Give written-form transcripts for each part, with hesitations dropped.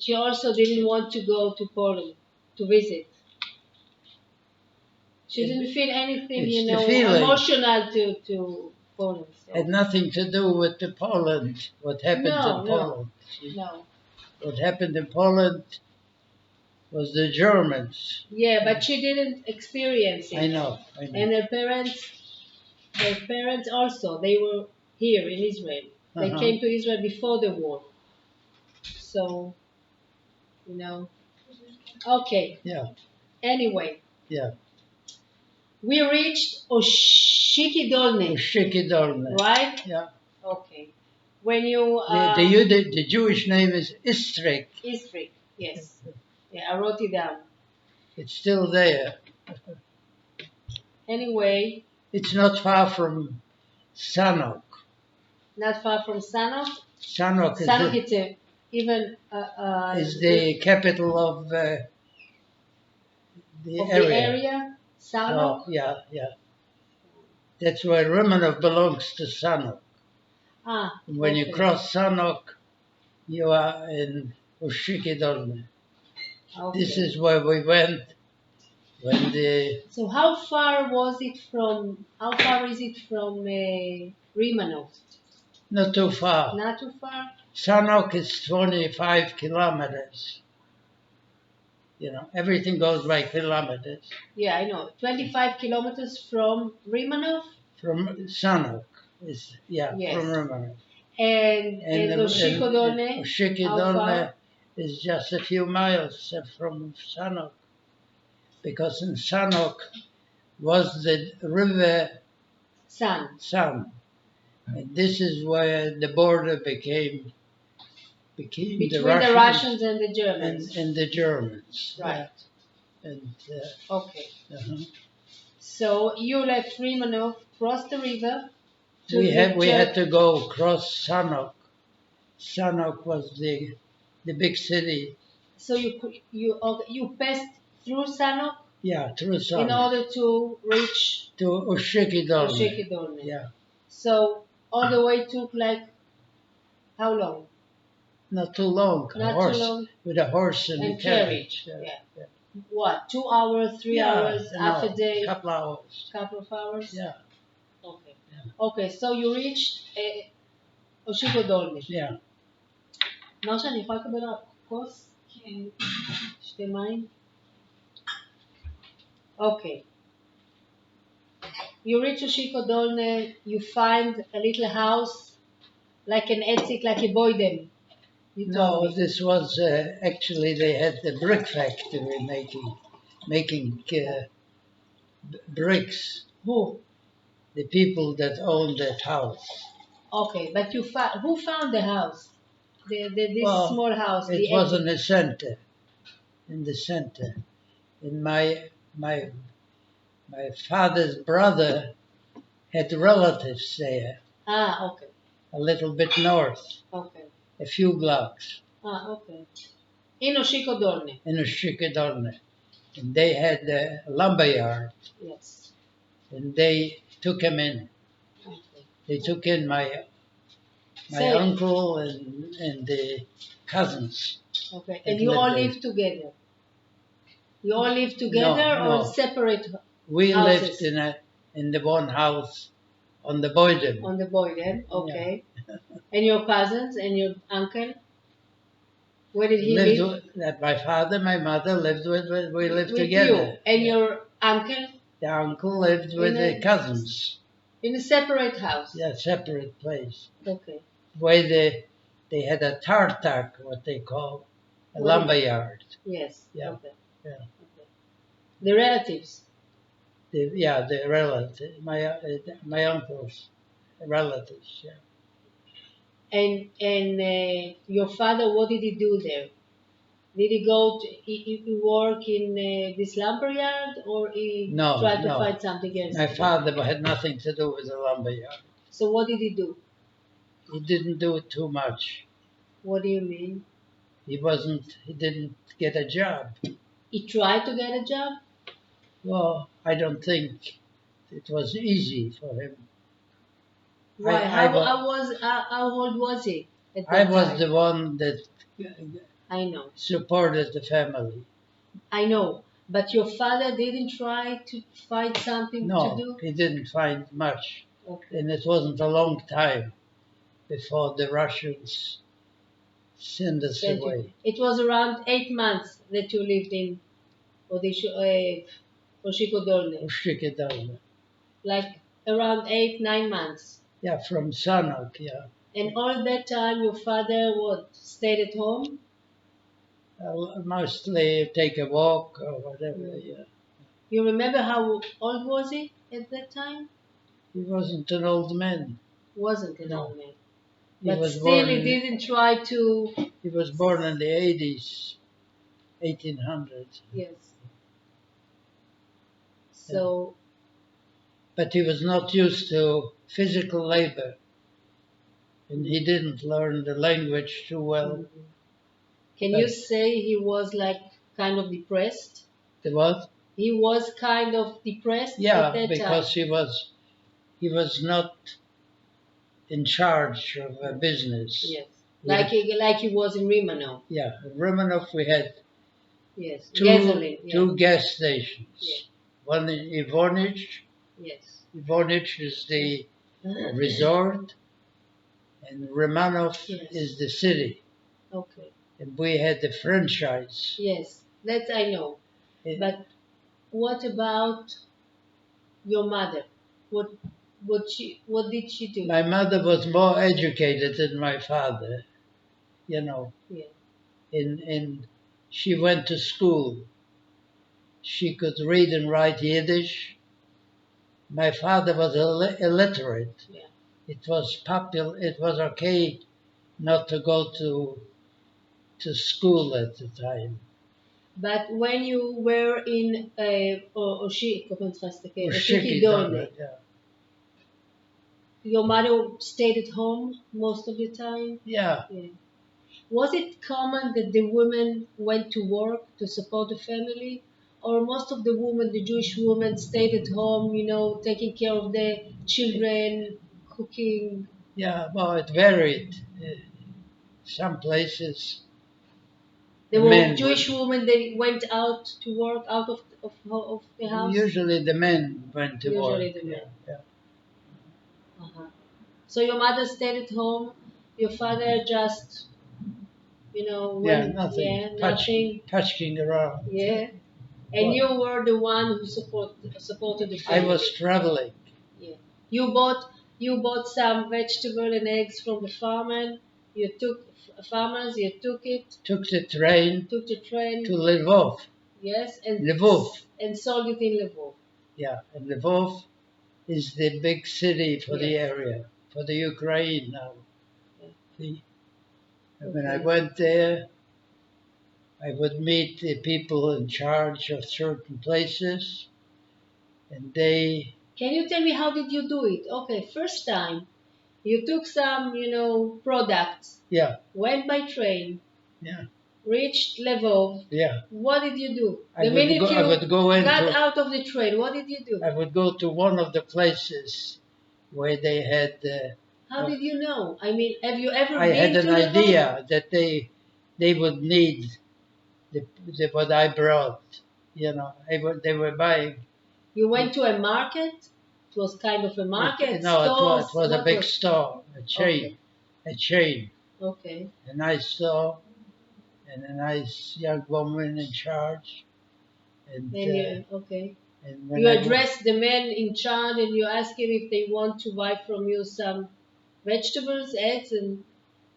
She also didn't want to go to Poland to visit. She didn't feel anything, It's the feeling. emotional to Poland. So. Had nothing to do with the Poland, what happened in No, Poland. no. What happened in Poland was the Germans. Yeah, but she didn't experience it. I know. And her parents also, they were here in Israel. They came to Israel before the war. So, Okay. Yeah. Anyway. Yeah. We reached Oshiki-Dolne. Oshiki-Dolne. Right? Yeah. Okay. When you... the Jewish name is Istrik. Istrik, yes. Yeah, I wrote it down. It's still there. Anyway. It's not far from Sanok. Not far from Sanok? Sanok is the capital of the area. Sanok? Oh, yeah. That's where Romanov belongs to Sanok. When you cross Sanok, you are in Oshiki-Dolne. Okay. This is where we went when the... So how far is it from Rimanov? Not too far. Not too far? Sanok is 25 kilometers. Everything goes by kilometers. Yeah, I know. 25 kilometers from Rimanov? From Sanok. Yes. From Rimanov. And Oshiki-Dolne? Oshiki-Dolne is just a few miles from Sanok. Because in Sanok was the river San. And this is where the border became between the Russians and the Germans. And the Germans. Right. And okay. So you left Rimanov, crossed the river. We had to go across Sanok. Sanok was the big city. So you passed through Sanok? Yeah, through Sanok. In order to reach to Oshiki-Dolne. Oshiki-Dolne. Yeah. So all the way took like how long? Not too long. Not too long. With a horse and carriage. Yeah. What? 2 hours, 3 hours, half a day? Couple hours. Couple of hours. Yeah. Okay. Yeah. Okay. So you reached Oshiki-Dolne. Yeah. מרשה, אני יכולה לקבל כוס? כן. שתי מים? Okay. You reach Oshiki-Dolne, you find a little house, like an etzik, like a boydem. No, this was actually they had the brick factory making bricks. Who? The people that owned that house. Okay, but who found the house? This small house. It was in the center. In the center. And my father's brother had relatives there. Okay. A little bit north. Okay. A few blocks. Okay. In Oshiki-Dolne. In Oshiki-Dolne. And they had a lumber yard. Yes. And they took him in. Okay. They took in my uncle and the cousins. Okay. And you all lived together? You all lived together or separate houses? We lived in the one house on the Boyden. On the Boyden, okay. Yeah. And your cousins and your uncle? Where did he live? My father, my mother lived we lived with together. You. And your uncle? The uncle lived with the cousins. In a separate house? Yeah, separate place. Okay. Where they had a tartak, what they call a lumber yard. Yes. Yeah. Okay. Yeah. Okay. The relatives? The relatives, my uncle's relatives, yeah. And your father, what did he do there? Did he go he work in this lumberyard, or he tried to find something else? My father had nothing to do with the lumberyard. So what did he do? He didn't do it too much. What do you mean? He didn't get a job. He tried to get a job? Well, I don't think it was easy for him. Why? How old was he? I was the one that I know. supported the family. I know. But your father didn't try to find something to do? No, he didn't find much. Okay. And it wasn't a long time before the Russians sent us away. It was around 8 months that you lived in Ushtrikodolne. Like around 8, 9 months. Yeah, from Sanok, yeah. And all that time your father stayed at home? Mostly take a walk or whatever, yeah. You remember how old was he at that time? He wasn't an old man. Wasn't an old man. He But was still he didn't try to... He was born in the 80s, 1800s. Yes. So... But he was not used to physical labor. And he didn't learn the language too well. Mm-hmm. Can you say he was like kind of depressed? The what? He was kind of depressed at that time? Because he was not in charge of a business. Yes. Like he was in Rimanov. Yeah, in Rimanov we had two gas stations. Yes. One in Ivonich. Yes. Ivonich is the resort, and Romanov is the city. Okay. And we had the franchise. Yes, that I know. But what about your mother? What did she do? My mother was more educated than my father, you know. Yeah. And she went to school. She could read and write Yiddish. My father was illiterate. Yeah. It was okay not to go to school at the time. But when you were in Ushtrikodolne, your mother stayed at home most of the time? Yeah. Was it common that the women went to work to support the family? Or most of the women, the Jewish women, stayed at home, taking care of the children, cooking? Yeah, well, it varied. Some places... There were Jewish women, they went out to work out of the house? Usually the men went to work. Usually the men. Yeah. Uh-huh. So your mother stayed at home, your father just, nothing. nothing. Touching around. Yeah. And you were the one who supported the family. I was traveling. Yeah. You bought some vegetable and eggs from the farmer. You took it. Took the train. To Lvov. Yes, and Lvov. And sold it in Lvov. Yeah, and Lvov is the big city for the area, for the Ukraine now. Yeah. When I went there, I would meet the people in charge of certain places, and they... Can you tell me how did you do it? Okay, first time, you took some, products. Yeah. Went by train. Yeah. Reached Lvov. Yeah. What did you do? I would go got out of the train, what did you do? I would go to one of the places where they had... how did you know? I mean, have you ever I been had an idea that they would need what I brought. They were buying. You went to a market? It was kind of a market? No, it was a big store, a chain. Okay. A chain. Okay. A nice store and a nice young woman in charge. And you address the man in charge and you ask him if they want to buy from you some vegetables, eggs, and...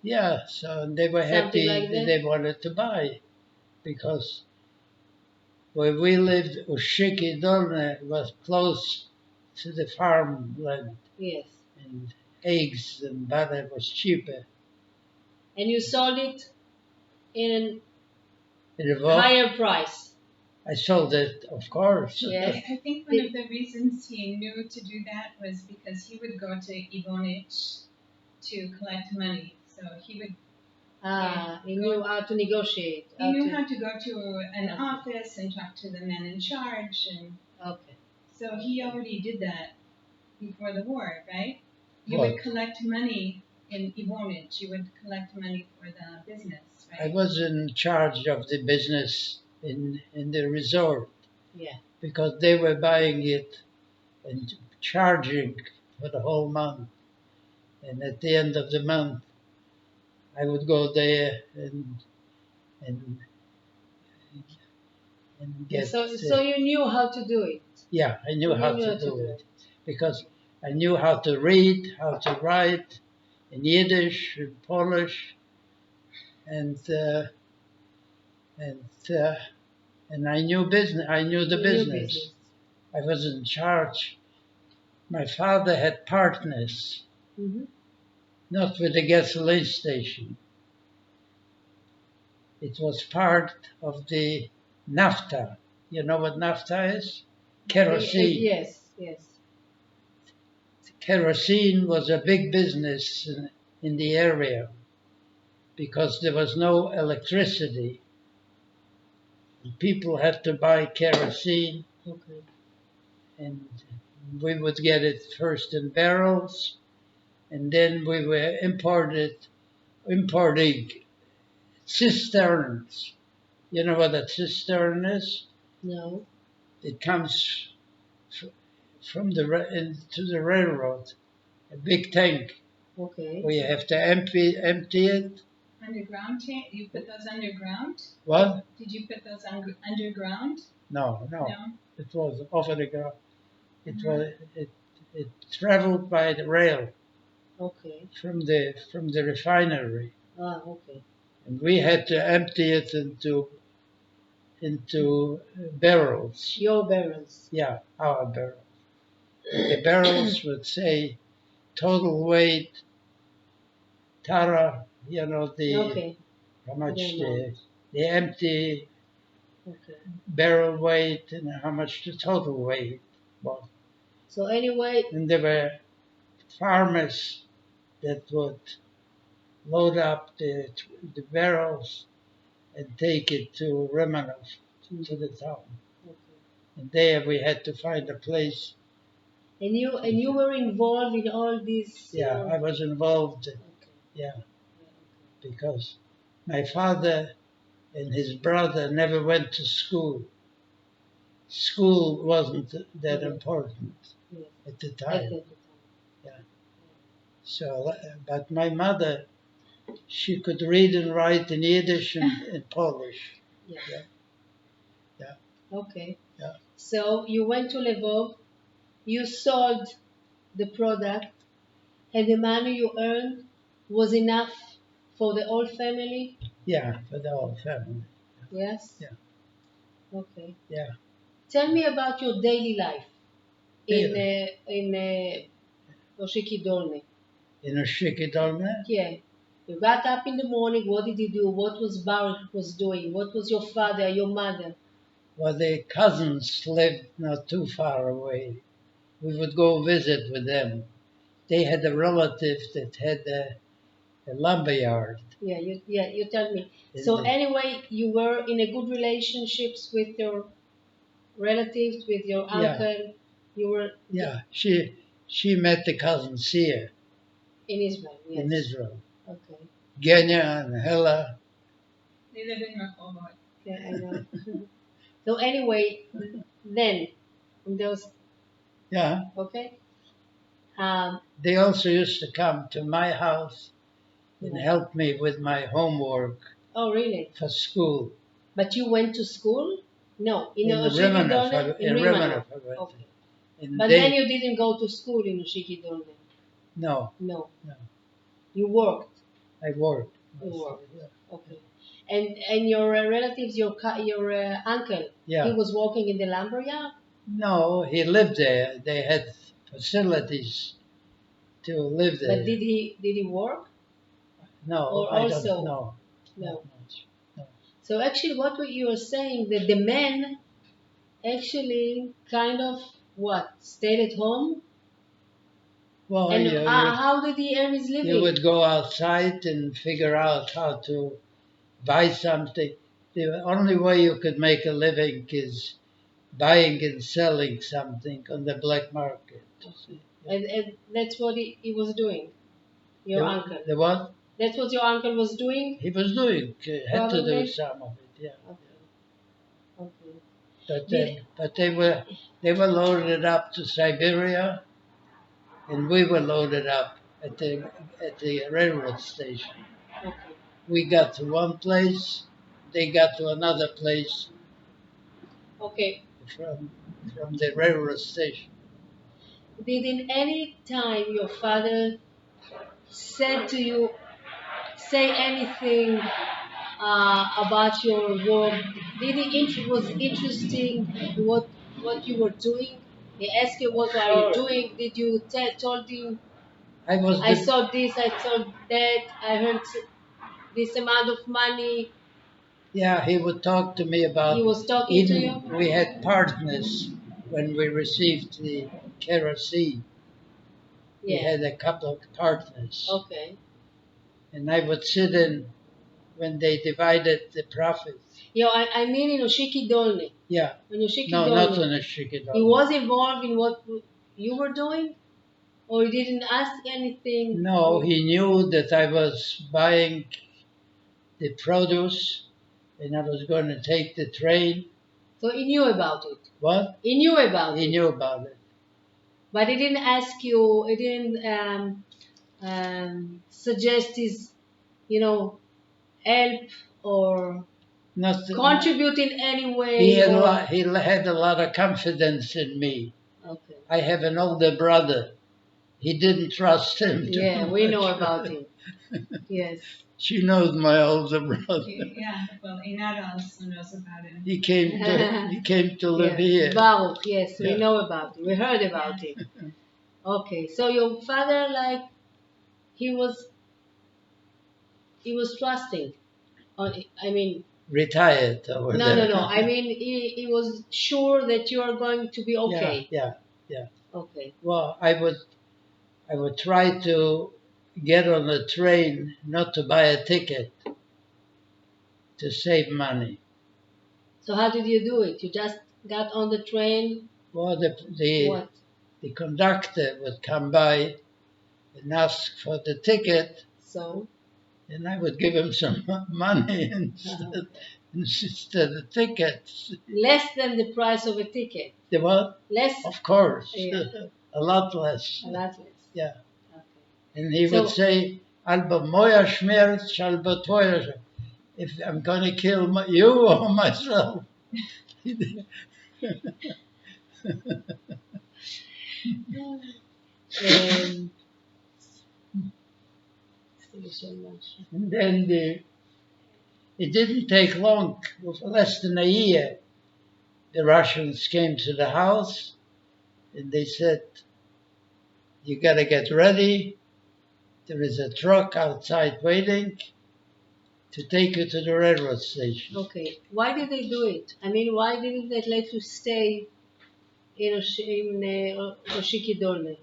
Yeah, so they were happy that they wanted to buy. Because where we lived, Ushtrikodolne was close to the farmland. Yes. And eggs and butter was cheaper. And you sold it in a higher price? I sold it, of course. Yes. I think one of the reasons he knew to do that was because he would go to Ivonich to collect money. So he would... he knew how to negotiate. He knew how to go to an office and talk to the men in charge. Okay. So he already did that before the war, right? You would collect money in Ivonich, you would collect money for the business, I right? was in charge of the business in the resort Yeah. because they were buying it and charging for the whole month. And at the end of the month, I would go there and get. So you knew how to do it. Yeah, I knew You how knew to how to do do it it. because I knew how to read, how to write in Yiddish, in Polish, and uh, and uh, and I knew business. I knew the You knew business. business. I was in charge. My father had partners, Hmm. not with the gasoline station. It was part of the NAFTA. You know what NAFTA is? Kerosene. Yes, yes. Kerosene was a big business in the area because there was no electricity. People had to buy kerosene, Okay. and we would get it first in barrels, and then we were importing cisterns. You know what a cistern is? No. It comes from into the railroad, a big tank Okay. where you have to empty it. Underground, you put those underground? What? Did you put those underground? No. No. It was over the ground. It Mhm. was it traveled by the rail Okay. from the refinery, Okay. and we had to empty it into barrels. Your barrels. Yeah, our barrels. The barrels would say total weight, tara. You know Okay. how much The amount. the empty Okay. barrel weight and how much the total weight was. So anyway, And there were farmers that would load up the barrels and take it to Romanov, to the town. okay. And there we had to find a place. And you were involved in all these. Yeah, I was involved. Okay. Yeah, Yeah, because my father and his brother never went to school. School wasn't that okay. important Yes. at the At time. that time. Yeah. So, but my mother, she could read and write in Yiddish and Polish. Yeah. Yeah. Yeah. Okay. Yeah. So you went to Lvov, you sold the product, and the money you earned was enough for the whole family? Yeah, for the whole family. Yes? Yeah. Okay. Yeah. Tell me about your daily life in Daily. Oshiki Dolne. In a Shikidolne, Yeah. You got up in the morning, what did you do? What was Baruch was doing? What was your father, your mother? well, the cousins lived not too far away. We would go visit with them. They had a relative that had a lumber yard. You tell me. And So anyway, you were in a good relationships with your relatives, with your yeah, uncle. You were yeah. She met the cousins here in Israel, yes. in Israel. Okay. Genya and Hela. They live in Rehovot. Yeah, I know. So anyway, then in those Yeah. okay. Um, They also used to come to my house and yeah. help me with my homework Oh really? for school. But you went to school? No, in In Oshiki Rimanov, Dolne? In in Rimanov. Rimanov, I went. Okay. And But then you didn't go to school in Oshiki Dolne. no, No. no. You worked. I worked. You worked. Yeah. Okay. And your relatives, your uncle, Yeah. he was working in the lumber yard? No, he lived there. They had facilities to live But there. did he work? No, Or I also don't know. no. Not much. No. So actually what you were saying that the men actually kind of what? Stayed at home? Well, And how did he earn his living? you would go outside and figure out how to buy something. The only way you could make a living is buying and selling something on the black market. And that's what he was doing. Your uncle. The what? That's what your uncle was doing? He was doing, had to do Probably. some of it, yeah. Okay. Okay. But they were loaded up to Siberia, and we were loaded up at the railroad station. Okay. We got to one place, they got to another place Okay. from the railroad station. Did in any time your father said to you, say anything about your work? Did he was interesting what you were doing? He asked you what are you doing? Did you told him I was I the, saw this, I saw that, I heard this amount of money? yeah, he would talk to me He about, was talking to even you? we had partners when we received the kerosene. We Yeah. had a couple of partners. Okay. And I would sit in when they divided the profits. Yeah, I mean in Oshiki Dolne. Yeah. In Oshiki No, Dolne. not in a Shikidol. He was involved in what you were doing? Or he didn't ask anything? No, he knew that I was buying the produce and I was going to take the train. So he knew about it. What? He knew about He it. knew about it. But he didn't ask you, he didn't suggest his, help or Not contribute in any way. he had a lot of confidence in me. Okay. I have an older brother. He didn't trust him too Yeah, we know much. about him. Yes. She knows my older brother. Yeah, well, Einara also knows about him. He came to live Yeah. here. Baruch, yes, we Yeah. know about him. We heard about him. Okay, so your father, like, he was trusting. I mean, Retired over no, there. no, no. I mean, he was sure that you are going to be okay. Yeah. Okay. Well, I would try to get on a train, not to buy a ticket, to save money. So how did you do it? You just got on the train? Well, What? the conductor would come by and ask for the ticket, So? and I would give him some money instead of tickets. Less than the price of a ticket. The what? Less? Of course. Yeah. A lot less. A lot less. Yeah. Okay. And he So- would say, Alba moja śmierć, albo twoja śmierć. If I'm going to kill you or myself. Um, thank you so much. And then it didn't take long, less than a year. The Russians came to the house and they said, you got to get ready. There is a truck outside waiting to take you to the railroad station. Okay. Why did they do it? I mean, why didn't they let you stay in Oshiki Dolne?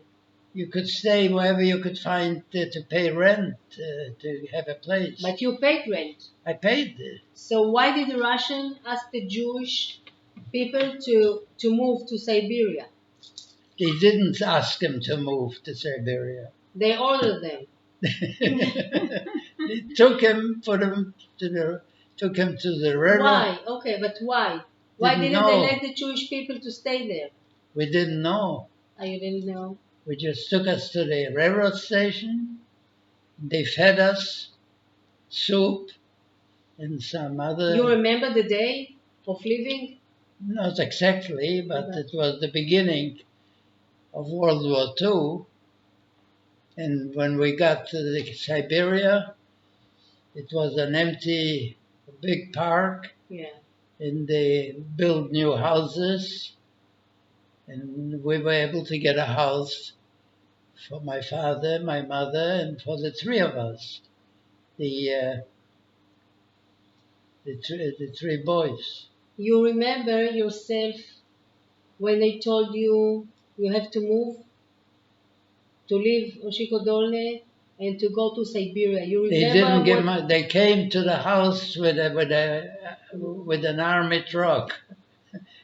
You could stay wherever you could find to pay rent, to have a place. But you paid rent. I paid it. So why did the Russian ask the Jewish people to move to Siberia? They didn't ask them to move to Siberia. They ordered them. They took him, took him to the river. Why? Okay, but why? Why Didn't didn't know. they let the Jewish people to stay there? We didn't know. Oh, you didn't know? We just took us to the railroad station. They fed us soup and some other. You remember the day of leaving? Not exactly, but it was the beginning of World War II. And when we got to the Siberia, it was an empty, big park, Yeah. and they built new houses. And we were able to get a house for my father, my mother, and for the three of us, the three boys. You remember yourself when they told you you have to move, to leave Oshiko Dolne and to go to Siberia. You They remember didn't give my, they came to the house with an army truck.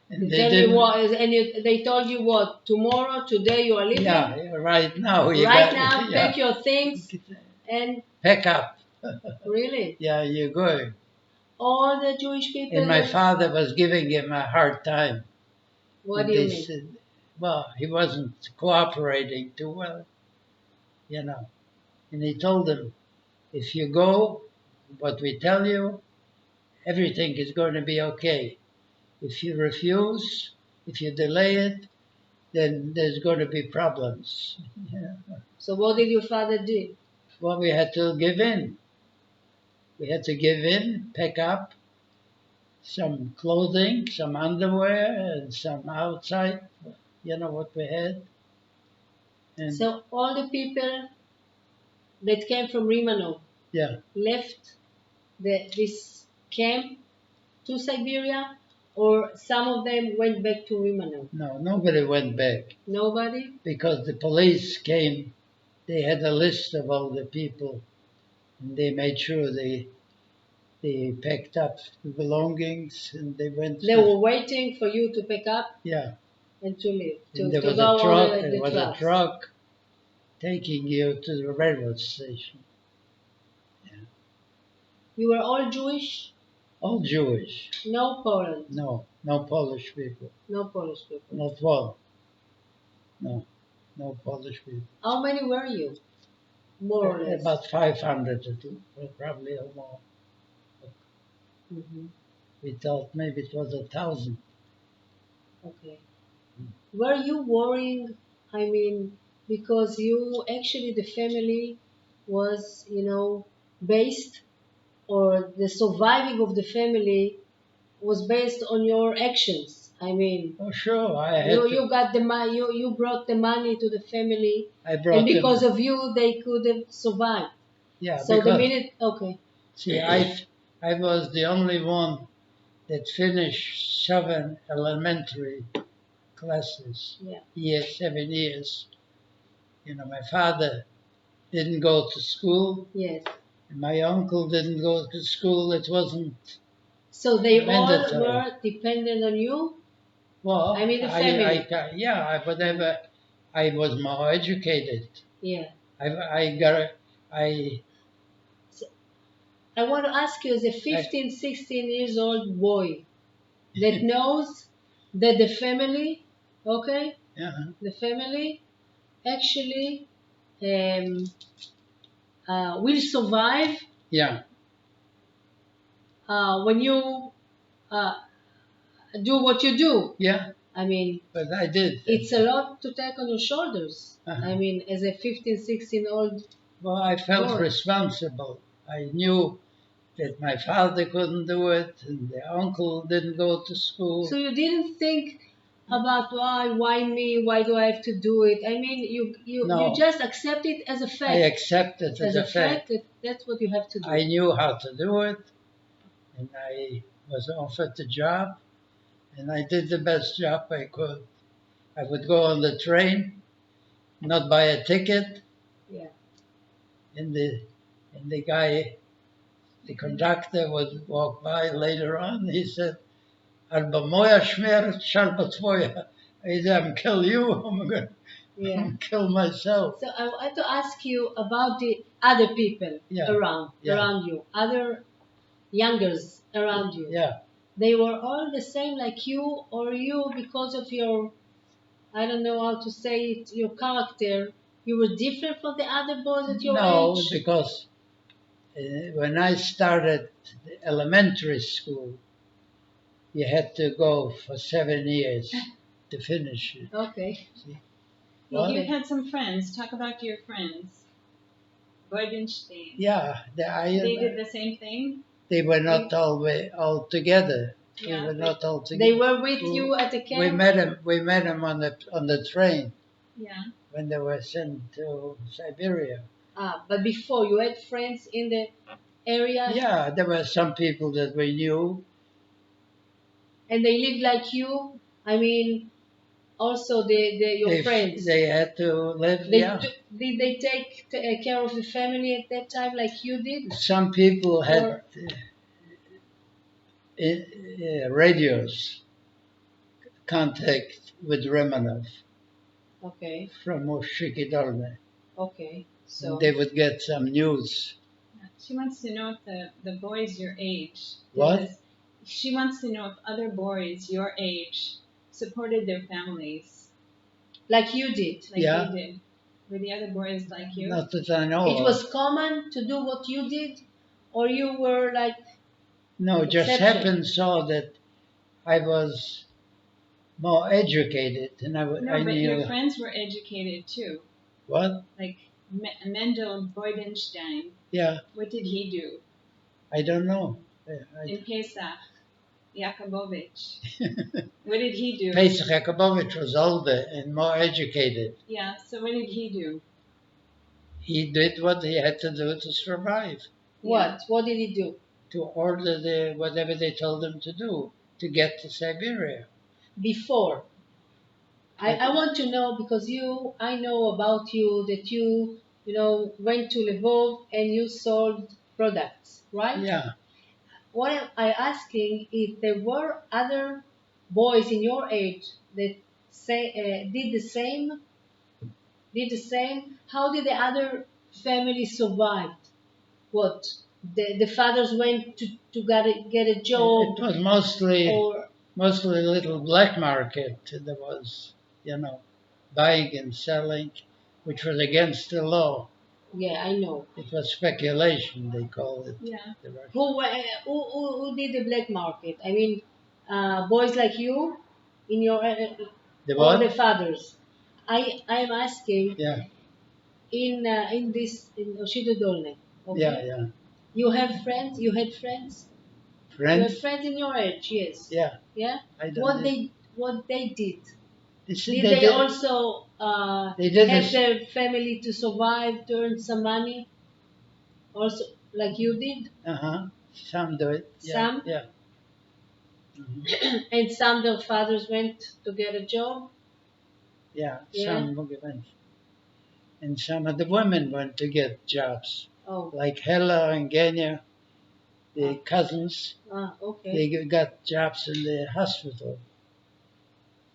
And they Tell me what, and they told you what? Tomorrow, today you are leaving? Yeah, right now. Right now, pack your things And Pack up. really, Yeah, you're going. all the Jewish people. And my father was giving him a hard time. What And do you they mean? said, well, he wasn't cooperating too well, you know. And he told them, if you go, what we tell you, everything is going to be okay. If you refuse, if you delay it, then there's going to be problems. Yeah. So what did your father do? Well, we had to give in. We had to give in, pack up some clothing, some underwear, and some outside, what we had. And So all the people that came from Rimano yeah, left this camp to Siberia, or some of them went back to Rimano? no, nobody went back Nobody? because the police came. They had a list of all the people, and they made sure they packed up the belongings and they went. They were waiting for you to pick up Yeah, and to leave, and to there was go a truck. on There the was a trucks. truck taking you to the railroad station. You were all Jewish? All Jewish. No Poland? No Polish people. No Polish people. Not one. No Polish people. How many were you? More or less. About 500 or two, probably or more. Mhm. We thought maybe it was 1,000. Okay. Were you worrying? I mean, because you actually the family was, based, or the surviving of the family was based on your actions. I mean, Oh, sure, I had you got the money. You brought the money to the family, I brought and because them. of you, they could have survived. Yeah, So the because minute, okay, see, I was the only one that finished 7 elementary classes. yeah, 7 years. My father didn't go to school. yes. And my uncle didn't go to school. It wasn't So they all mandatory. were dependent on you. Well, I mean the family. whatever. I was more educated. Yeah. I got I So I want to ask you, as a 15, 16 years old boy that knows that the family, okay, uh the family actually um, will survive yeah, when you uh, do what you do. yeah, I mean, but I did. it's a lot to take on your shoulders. Uh-huh. I mean, as a 15, 16-year-old. Well, I felt boy. responsible. I knew that my father couldn't do it, and the uncle didn't go to school. So you didn't think about why me? Why do I have to do it? I mean, No. you just accept it as a fact. I accepted it as a fact. That's what you have to do. I knew how to do it, and I was offered the job, and I did the best job I could. I would go on the train, not buy a ticket, Yeah. and the guy, the conductor, would walk by later on. He said, "Alba moja śmierć, alba twoja." Either I'm kill you, or I'm going Yeah. to kill myself. So I want to ask you about the other people Yeah. around Yeah. you, other youngers around you. Yeah. They were all the same like you, or you, because of your, I don't know how to say it, your character, you were different from the other boys at your No, age? because when I started elementary school, you had to go for 7 years to finish it. Okay. See? Well, you Okay. had some friends. Talk about your friends. Boydenstein. Yeah, They did the same thing? they were not all together. Yeah. We were not all together. They were with you at the camp? We met them on the train Yeah. when they were sent to Siberia. But before, you had friends in the area? Yeah, there were some people that we knew. And they lived like you? I mean, also your friends? They had to live. Yeah. Did they take care of the family at that time like you did? Some people had radios contact with Romanov Okay. from Moshiki Dolne. Okay. So they would get some news. She wants to know if the boys your age. What? She wants to know if other boys your age supported their families like you did. like Yeah. you did. Were the other boys like you? Not that I know It of. was common to do what you did, or you were like No, it just exception. happened so that I was more educated, and No, I but knew your friends were educated too. what. Like Mendel Boydenstein. Yeah, What did he do? I don't know. In Pesach, Yakubovich. What did he do? Pesach Yakubovich was older and more educated. Yeah, so what did he do? He did what he had to do to survive, What? What did he do? to order whatever they told him to do to get to Siberia. Before. I want to know because I know about you that you went to Lvov and you sold products, right? Yeah, What I asking if there were other boys in your age that did the same, how did the other family survive? What? The fathers went to get a job it was mostly or a little black market. There was, buying and selling, which was against the law. yeah, I know. It was speculation, they called it. Yeah. The Russians. Who did the black market? I mean, boys like you, in your The or the what? fathers. I'm asking Yeah, in this in Oshido Dolne. Okay. yeah. You have friends. You had friends. You have Friends? friends in your age. Yes. Yeah, Yeah. I don't know. What they did. See, Did they also They did help this. their family to survive, to earn some money? Also, like you did. Some do it. Yeah, Some. yeah. And some their fathers went to get a job. Yeah, Yeah. some went. And some of the women went to get jobs, Oh. like Hella and Genya, the cousins. Okay. They got jobs in the hospital.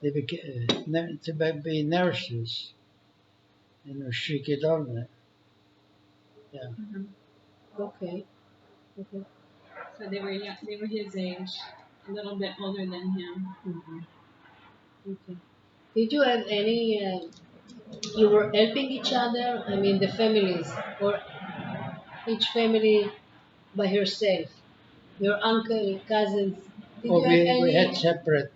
They became to be nurses in Ushikidolne. Yeah. Mm-hmm. Okay. Okay. So they were young, they were his age, a little bit older than him. Mm-hmm. Okay. Did you have any? You were helping each other. I mean, the families, or each family by herself. Your uncle, cousins. Did you have We had any separate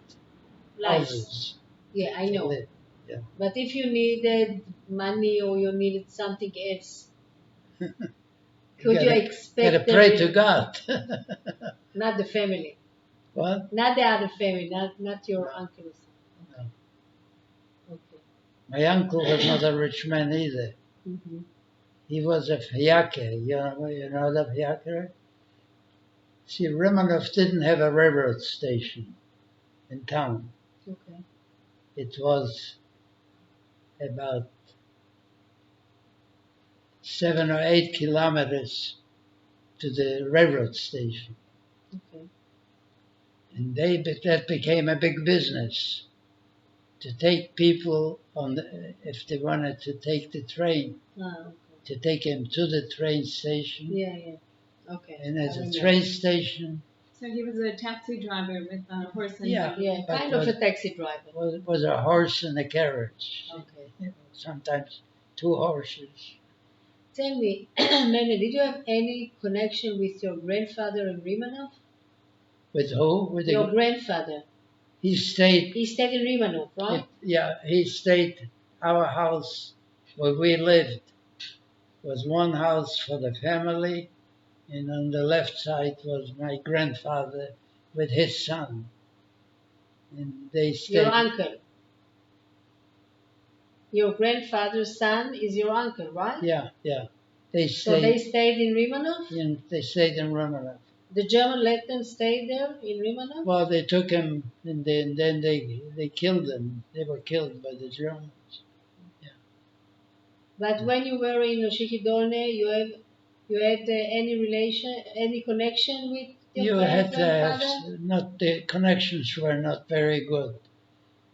life? houses Yeah, I to know. live. Yeah. But if you needed money or you needed something else, could you expect Gotta pray to God. not the family, What? not the other family, not your uncles? No. Okay. My uncle was not a rich man either. Mm-hmm. He was a fiaker. You know the fiaker? See, Romanov didn't have a railroad station in town. Okay. It was about 7 or 8 kilometers to the railroad station. Okay. And that became a big business to take people if they wanted to take the train, Okay. to take them to the train station. Yeah, yeah. Okay. And as I a remember. train station So he was a taxi driver with a horse and Yeah. Yeah, But kind of a taxi driver. was a horse and a carriage. Okay. Sometimes 2 horses. Tell me, Mene, did you have any connection with your grandfather in Rimanov? With who? With Your grandfather. he stayed. He stayed in Rimanov, right? He stayed. Our house where we lived was one house for the family, and on the left side was my grandfather with his son. And they stayed. Your uncle. Your grandfather's son is your uncle, right? Yeah. They So they stayed. stayed in Rimanov? They stayed in Romanov. The German let them stay there in Rimanov? Well, they took him, and then they killed him. They were killed by the Germans. But when you were in Oshikidolne, you had any connection with your You had grandfather? not the connections were not very good,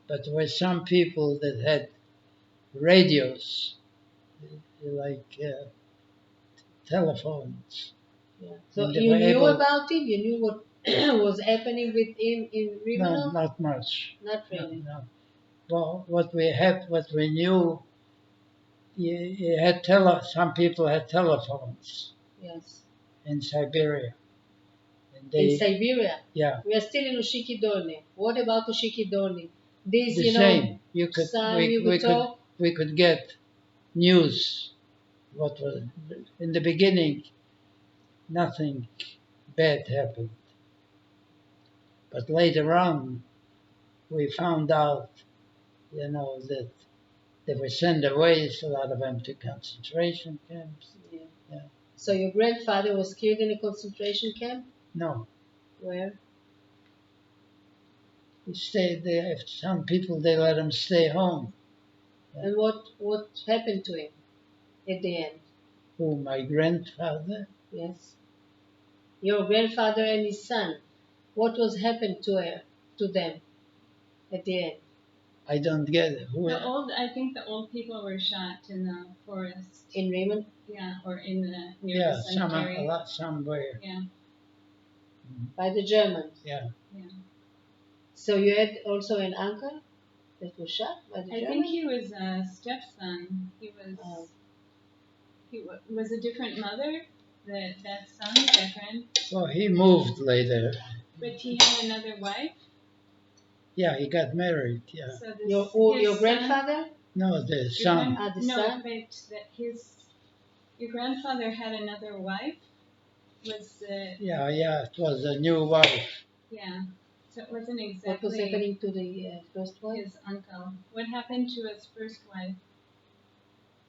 but there were some people that had radios, like telephones. Yeah. So And they you were knew able, about him? You knew what was happening with him in no, Rimanov? not much. Not No, really. no. Well, what we knew, you had some people had telephones Yes. in Siberia, and In they, Siberia. yeah, We are still in Ushikidoni. What about Ushikidoni? This, the same. son, you could talk. We could get news. What was in the beginning, nothing bad happened, but later on, we found out, that they were sent away, a lot of them to concentration camps. Yeah. Yeah. So your grandfather was killed in a concentration camp? No, Where? he stayed there. Some people, they let him stay home. Yeah. And what happened to him at the end? Who, my grandfather? Yes. Your grandfather and his son. What was happened to them at the end? I don't get it. Who? I think the old people were shot in the forest. In Raymond? Yeah, or in near Yeah, the a cemetery. lot somewhere. Yeah, By the Germans. Yeah. yeah. So you had also an uncle that was shot by the I Germans? think he was a stepson. He was. Oh. Was a different mother. That son, that grand. Well, he moved later. But he had another wife. Yeah, he got married. Yeah. So Your grandfather? No, the son. The no, son? but your grandfather had another wife. Was Yeah, it was a new wife. yeah. So it wasn't exactly. What was happening to the first wife? His uncle. What happened to his first wife?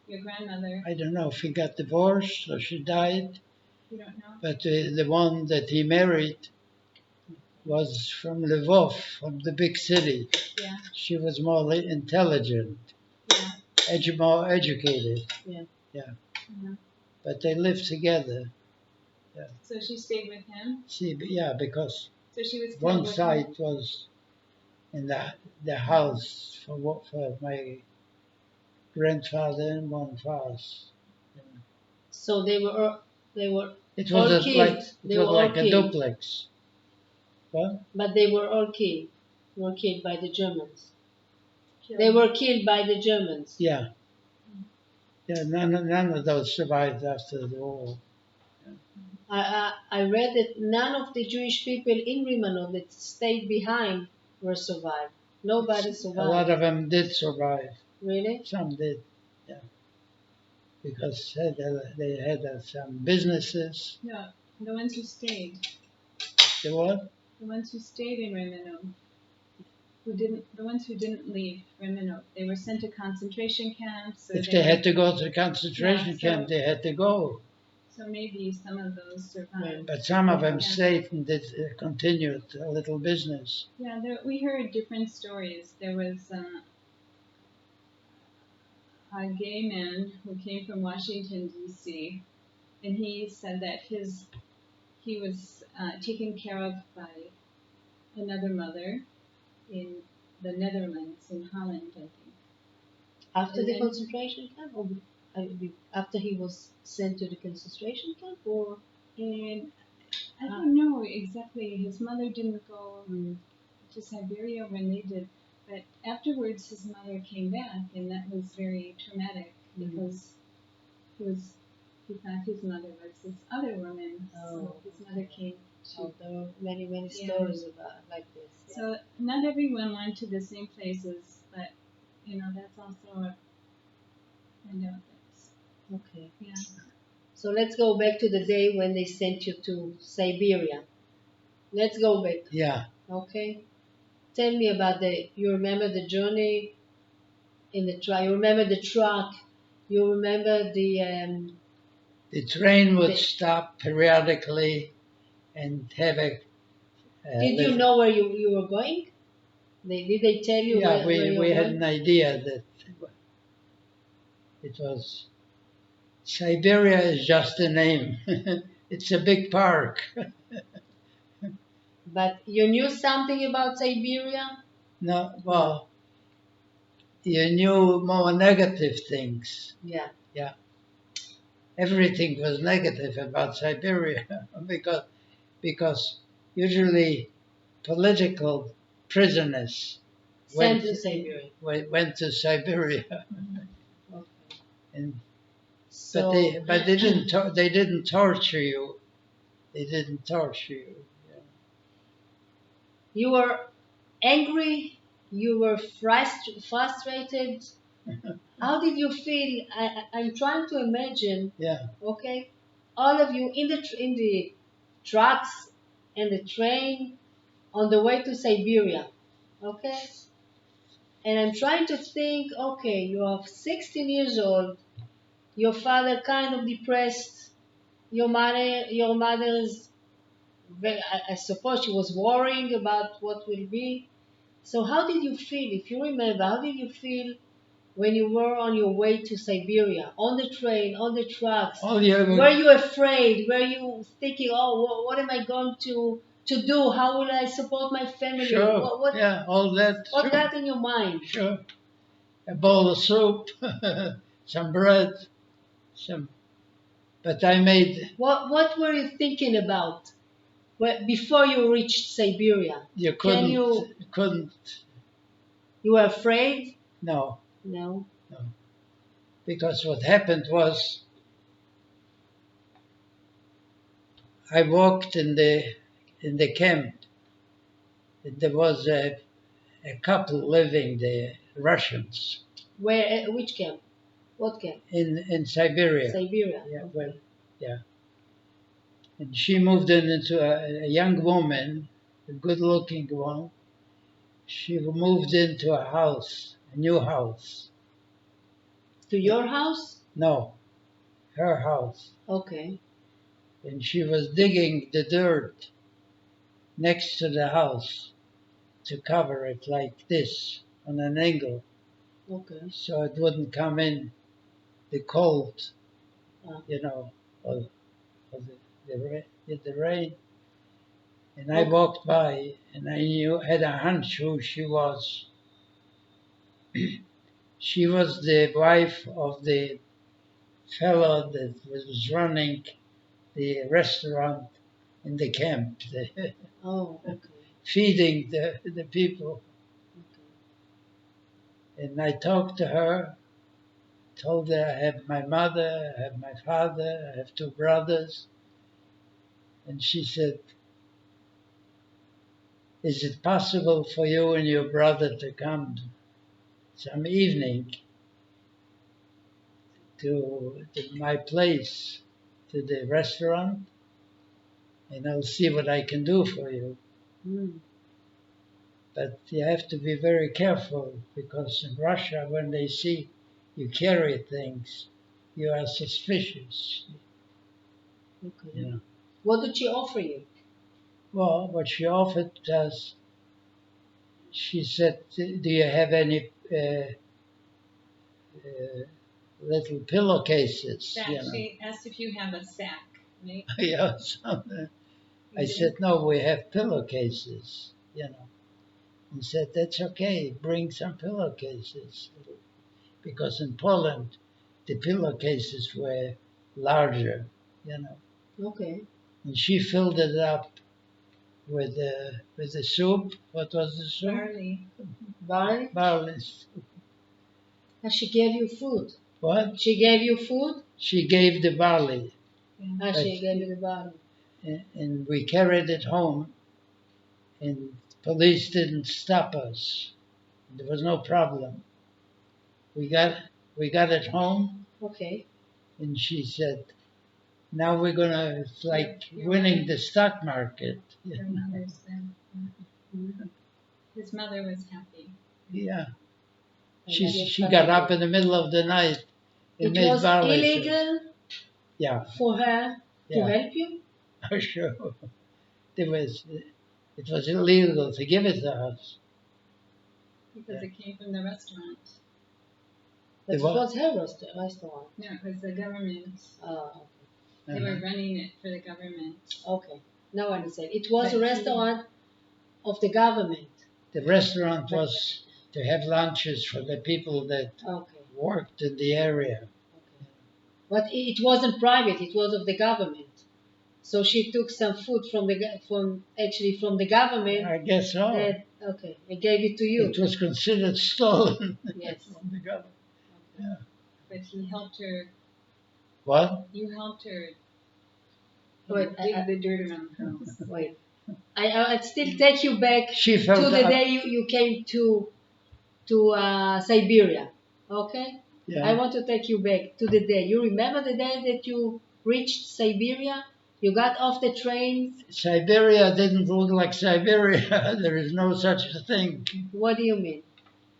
Your grandmother. I don't know if he got divorced or she died, You don't know. but the one that he married was from Lvov, from the big city. Yeah. She was more intelligent, Yeah. more educated. Yeah. Yeah. Mhm. But they lived together. Yeah. So she stayed with him. Because So she was killed one with side him. was in the house for my grandfather and one was. So they were It all was killed. They were all like a killed. duplex. What? But they were all killed. Were killed by the Germans. Killed. They were killed by the Germans. Yeah. Yeah, none of those survived after the war. I read that none of the Jewish people in Rimanov that stayed behind were survived. Nobody survived. A lot of them did survive. Really? Some did, yeah. Because they had some businesses. No, the ones who stayed. The what? The ones who stayed in Remenov. The ones who didn't leave Remenov. They were sent to concentration camps. If they had to go to the concentration Yeah, camp, they had to go. So maybe some of those survived. But some of them Yeah. stayed and did continued a little business. Yeah, we heard different stories. There was a gay man who came from Washington D.C. and he said that he was taken care of by another mother in the Netherlands, in Holland, I think. After And the then- concentration camp, or after he was sent to the concentration camp, or And I don't know exactly. His mother didn't go mm, to Siberia when they did, but afterwards his mother came back, and that was very traumatic because he thought his mother was this other woman. So his mother came to. there were many Yeah. stories about like this. Yeah. So not everyone went to the same places, but that's also I know that's Okay. yeah. So let's go back to the day when they sent you to Siberia. Let's go back. Yeah. Okay. Tell me about you remember the journey in the truck. You remember the truck. You remember The train would The- stop periodically and have a. did you know where you were going? Did they tell you Yeah, where you were we had going? an idea that it was. Siberia is just a name. It's a big park. But you knew something about Siberia? No, well, you knew more negative things. Yeah. Yeah. everything was negative about Siberia because usually political prisoners Sent to Siberia. went to Siberia, Okay. and So but they didn't torture you. They didn't torture you. you were angry, you were frustrated. How did you feel? I'm trying to imagine. Yeah. Okay, all of you in the trucks and the train on the way to Siberia. Okay, and I'm trying to think. Okay, you are 16 years old. Your father kind of depressed. Your mother is. I suppose she was worrying about what will be. So how did you feel? If you remember, how did you feel when you were on your way to Siberia, on the train, on the trucks? Oh yeah. Were you afraid? Were you thinking, oh, what am I going to do? How will I support my family? Sure. Yeah, all that. What Sure. got in your mind? Sure. A bowl of soup, some bread, some. But I made. What were you thinking about before you reached Siberia? You Can you? couldn't. You were afraid? No, No. no. Because what happened was I walked in the camp. There was a couple living there, Russians, Where? Which camp? What camp? in Siberia. Siberia. Yeah, Okay. well, yeah. And she moved into a young woman, a good-looking one. She moved into a house, a new house. To your house? No, her house. Okay. And she was digging the dirt next to the house to cover it like this on an angle, Okay. so it wouldn't come in the cold, Ah. or the rain. And I Okay. walked by, and I had a hunch who she was. She was the wife of the fellow that was running the restaurant in the camp, Oh, okay. feeding the people. Okay. And I talked to her, told her I have my mother, I have my father, I have two brothers. And she said, is it possible for you and your brother to come some evening to my place, to the restaurant, and I'll see what I can do for you. Mm. But you have to be very careful because in Russia, when they see you carry things, you are suspicious. Okay. You know. What did she offer you? Well, what she offered us, she said, "Do you have any little pillowcases?" Sack. She asked if you have a sack, right? Yeah, something. I You said, "No, we have pillowcases." And said, "That's okay. Bring some pillowcases," because in Poland, the pillowcases were larger. Okay. And she filled it up with the soup. What was the soup? Barley. Barley? Barley soup. And she gave you food. What? She gave you food? She gave the barley. And she gave you the barley. And we carried it home, and police didn't stop us. There was no problem. We got it home, Okay. and she said, "Now we're gonna, it's like winning the stock market." Your mother's there. Mhm. His mother was happy. Yeah. And She got up in the middle of the night and it made was barley soup. illegal Yeah, for her to yeah, help you? sure. It was illegal to give it to us. Because it came from the restaurant. But it what? was her restaurant. No, it was the government. Oh, They were running it for the government. okay. Now I understand. It was But a he- restaurant of the government. The restaurant was to have lunches for the people that Okay. worked in the area. Okay. But it wasn't private; it was of the government. So she took some food from from the government. I guess so. That okay, I gave it to you. It was considered stolen Yes. from the government. Yeah. But he helped her. What? You helped her Wait, dig the dirt around the house. wait. I'd still take you back She to felt the up- day you came to Siberia. Okay? Yeah. I want to take you back to the day. You remember the day that you reached Siberia? You got off the train. Siberia didn't look like Siberia. There is no such a thing. What do you mean?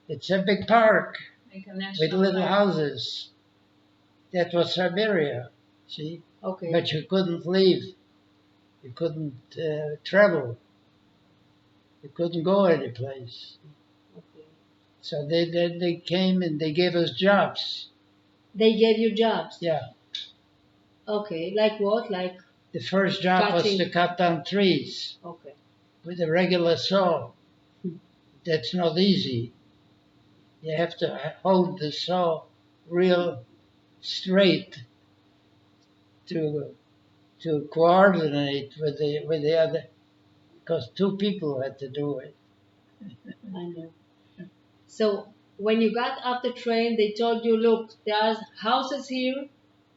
It's a big park Like a with national little park. houses. That was Siberia, see? Okay. But you couldn't leave. You couldn't travel. You couldn't go any place. Okay. So they came and they gave us jobs. They gave you jobs. Yeah. Okay. Like what? Like The first job was Cutting. to cut down trees okay. with a regular saw. That's not easy. You have to hold the saw real straight to coordinate with the other, because two people had to do it. I know. So when you got off the train, they told you, look, there's houses here.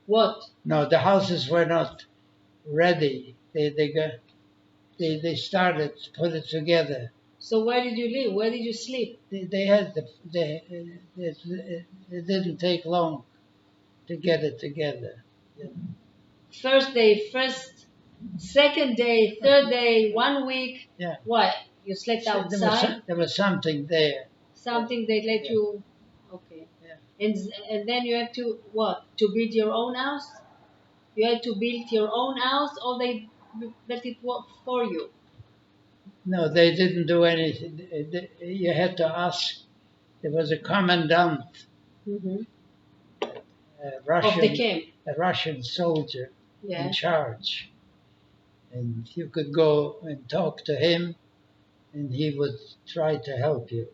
What? No, the houses were not ready. They started to put it together. So where did you live? Where did you sleep? They had it didn't take long to get it together. First day, second day, third day, 1 week. Yeah. What? You slept So outside? there was something there. Something they let Yeah. you. Okay. Yeah. And then you have to what? To build your own house? You had to build your own house, or they built it for you? No, they didn't do anything. You had to ask. There was a commandant, Mm-hmm. Russian, Of the camp. a Russian soldier Yeah. in charge, and you could go and talk to him, and he would try to help you.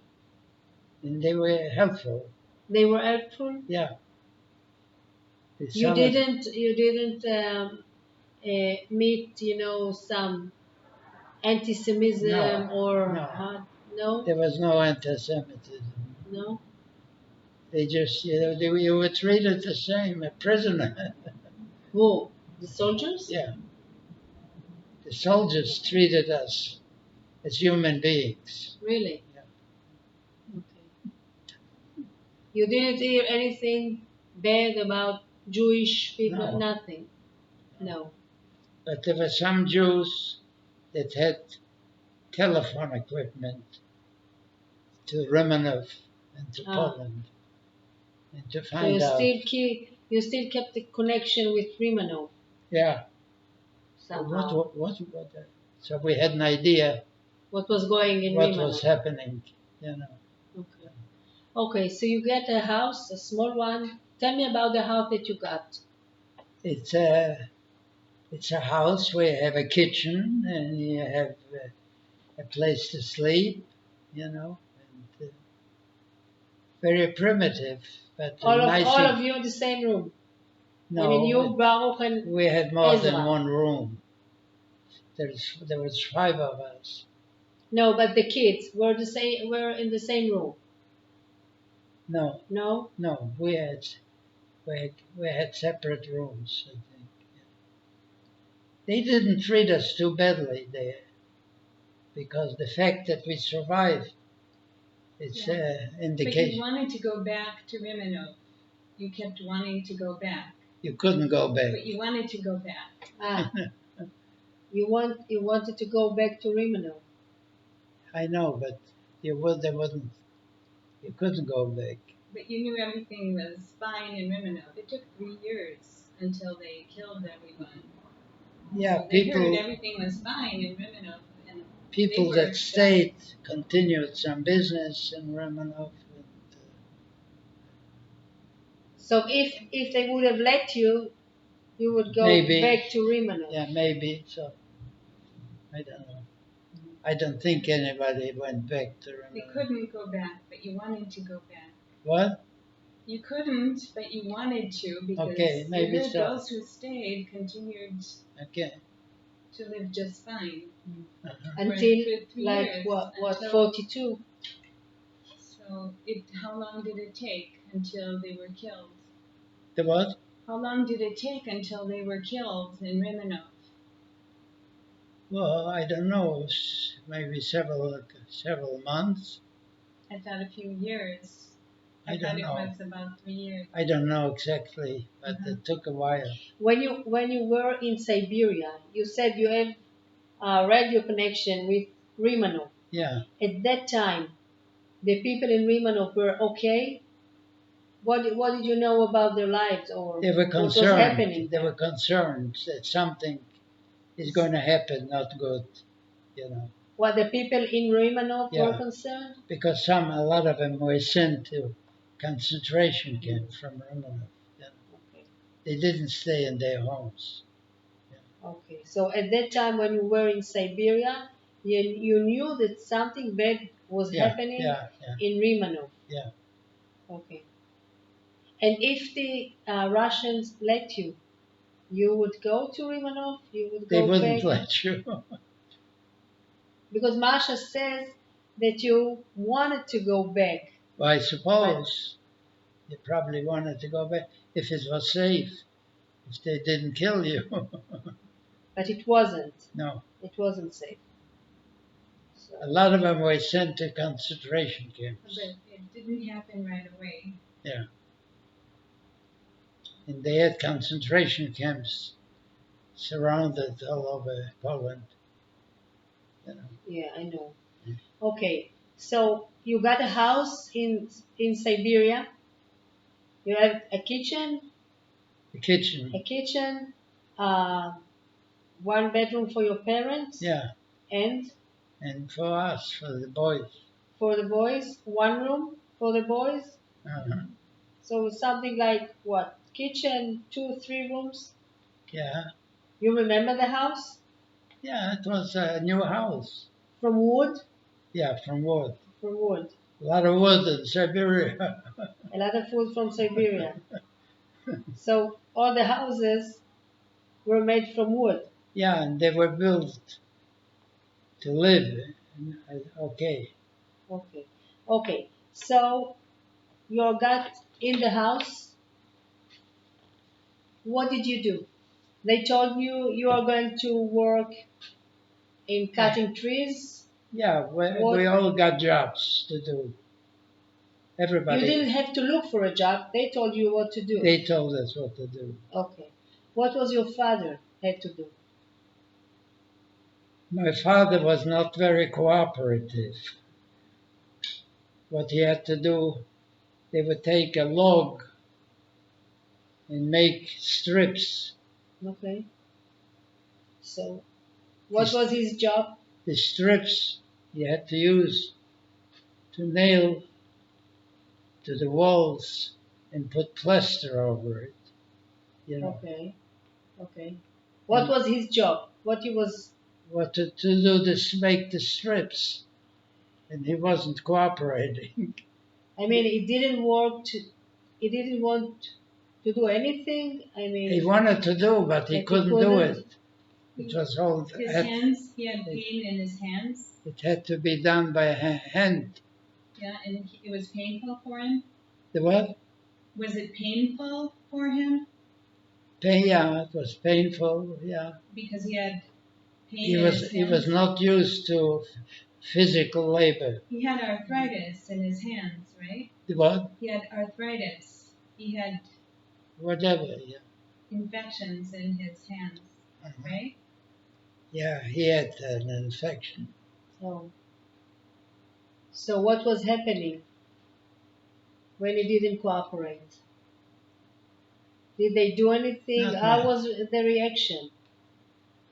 And they were helpful. They were helpful. Yeah. You didn't meet, some anti-Semitism No, or no. no, There was no anti-Semitism. no. They just, you were treated the same, a prisoner. Who? The soldiers? Yeah. The soldiers treated us as human beings. Really? Yeah. Okay. You didn't hear anything bad about Jewish people? No. Nothing. No. But there were some Jews that had telephone equipment to Romanov and to Poland, and to So find out. you still kept the connection with Rimanov Yeah. somehow. What, so we had an idea What was going in what Rimanov? was happening, Okay. Okay, so you get a house, a small one. Tell me about the house that you got. It's a house where you have a kitchen and you have a place to sleep, and very primitive, but nice. All of you in the same room. No, I mean, you, Baruch, and we had more Ezra. than one room. There was 5 of us. No, but the kids were in the same room. No, No? no, we had separate rooms, I think. They didn't treat us too badly there, because the fact that we survived, it's But indication. you wanted to go back to Rimanov. You kept wanting to go back. You couldn't go back. But you wanted to go back. Ah. You wanted to go back to Rimanov. I know, but you couldn't go back. But you knew everything was fine in Rimanov. It took 3 years until they killed everyone. Yeah, So they people heard everything was fine in Rimanov. And people they were that stayed continued some business in Romanov. So if they would have let you, you would go Maybe. back to Rimanov. Yeah, maybe so. I don't know. I don't think anybody went back to They Romanov. couldn't go back, but you wanted to go back. What? You couldn't, but you wanted to because Okay, maybe so. those who stayed continued Okay. to live just fine. Uh-huh. Until for 3 like years. what Until- 42? So how long did it take until they were killed? The what? How long did it take until they were killed in Rimanov? Well, I don't know. Maybe several months. I thought a few years. I thought don't it know. was about 3 years. I don't know exactly, but it took a while. When you were in Siberia, you said you have a radio connection with Rimanov. Yeah. At that time, the people in Rimanov were okay. What did you know about their lives or They were what was concerned. happening? They were concerned that something is going to happen, not good, you know. What the people in Rimanov were Yeah. concerned? Because a lot of them were sent to concentration camps from Romanov. You know. Okay. They didn't stay in their homes. Okay. So at that time when you were in Siberia, you knew that something bad was happening in Rimanov. Yeah. Okay. And if the Russians let you, you would go to Rimanov? You would They go wouldn't back? let you. Because Masha says that you wanted to go back. Well, I suppose you probably wanted to go back if it was safe, if they didn't kill you. But it wasn't. No. It wasn't safe. So. A lot of them were sent to concentration camps. But it didn't happen right away. Yeah. And they had concentration camps surrounded all over Poland. You know. Yeah, I know. Okay, so you got a house in Siberia. You have a kitchen. The kitchen. A kitchen. Uh, one bedroom for your parents. Yeah. And. And for us, for the boys. For the boys, one room for the boys. Uh-huh. So something like what? Kitchen, 2-3 rooms. Yeah. You remember the house? Yeah, it was a new house. From wood? Yeah, from wood. From wood. A lot of wood in Siberia. A lot of wood from Siberia. So all the houses were made from wood. Yeah, and they were built to live. Okay. Okay. Okay. So you got in the house. What did you do? They told you you are going to work in cutting trees. Yeah, we all got jobs to do. Everybody. You didn't have to look for a job. They told you what to do. They told us what to do. Okay. What was your father had to do? My father was not very cooperative. What he had to do, they would take a log and make strips. Okay. So, what was his job? The strips he had to use to nail to the walls and put plaster over it. You know. Okay. Okay. What was his job? What he was? What to do this, make the strips, and he wasn't cooperating. I mean, he didn't want to do anything. I mean, He wanted to do, but he couldn't do it. It was all. His hands. He had pain in his hands. It had to be done by hand. Yeah, and it was painful for him. The what? Was it painful for him? Yeah, it was painful. Yeah. Because he had pain. He was not used to physical labor. He had arthritis in his hands, right? The what? He had arthritis. He had Whatever. Yeah. infections in his hands, right? Yeah, he had an infection. So what was happening when he didn't cooperate? Did they do anything? How was the reaction?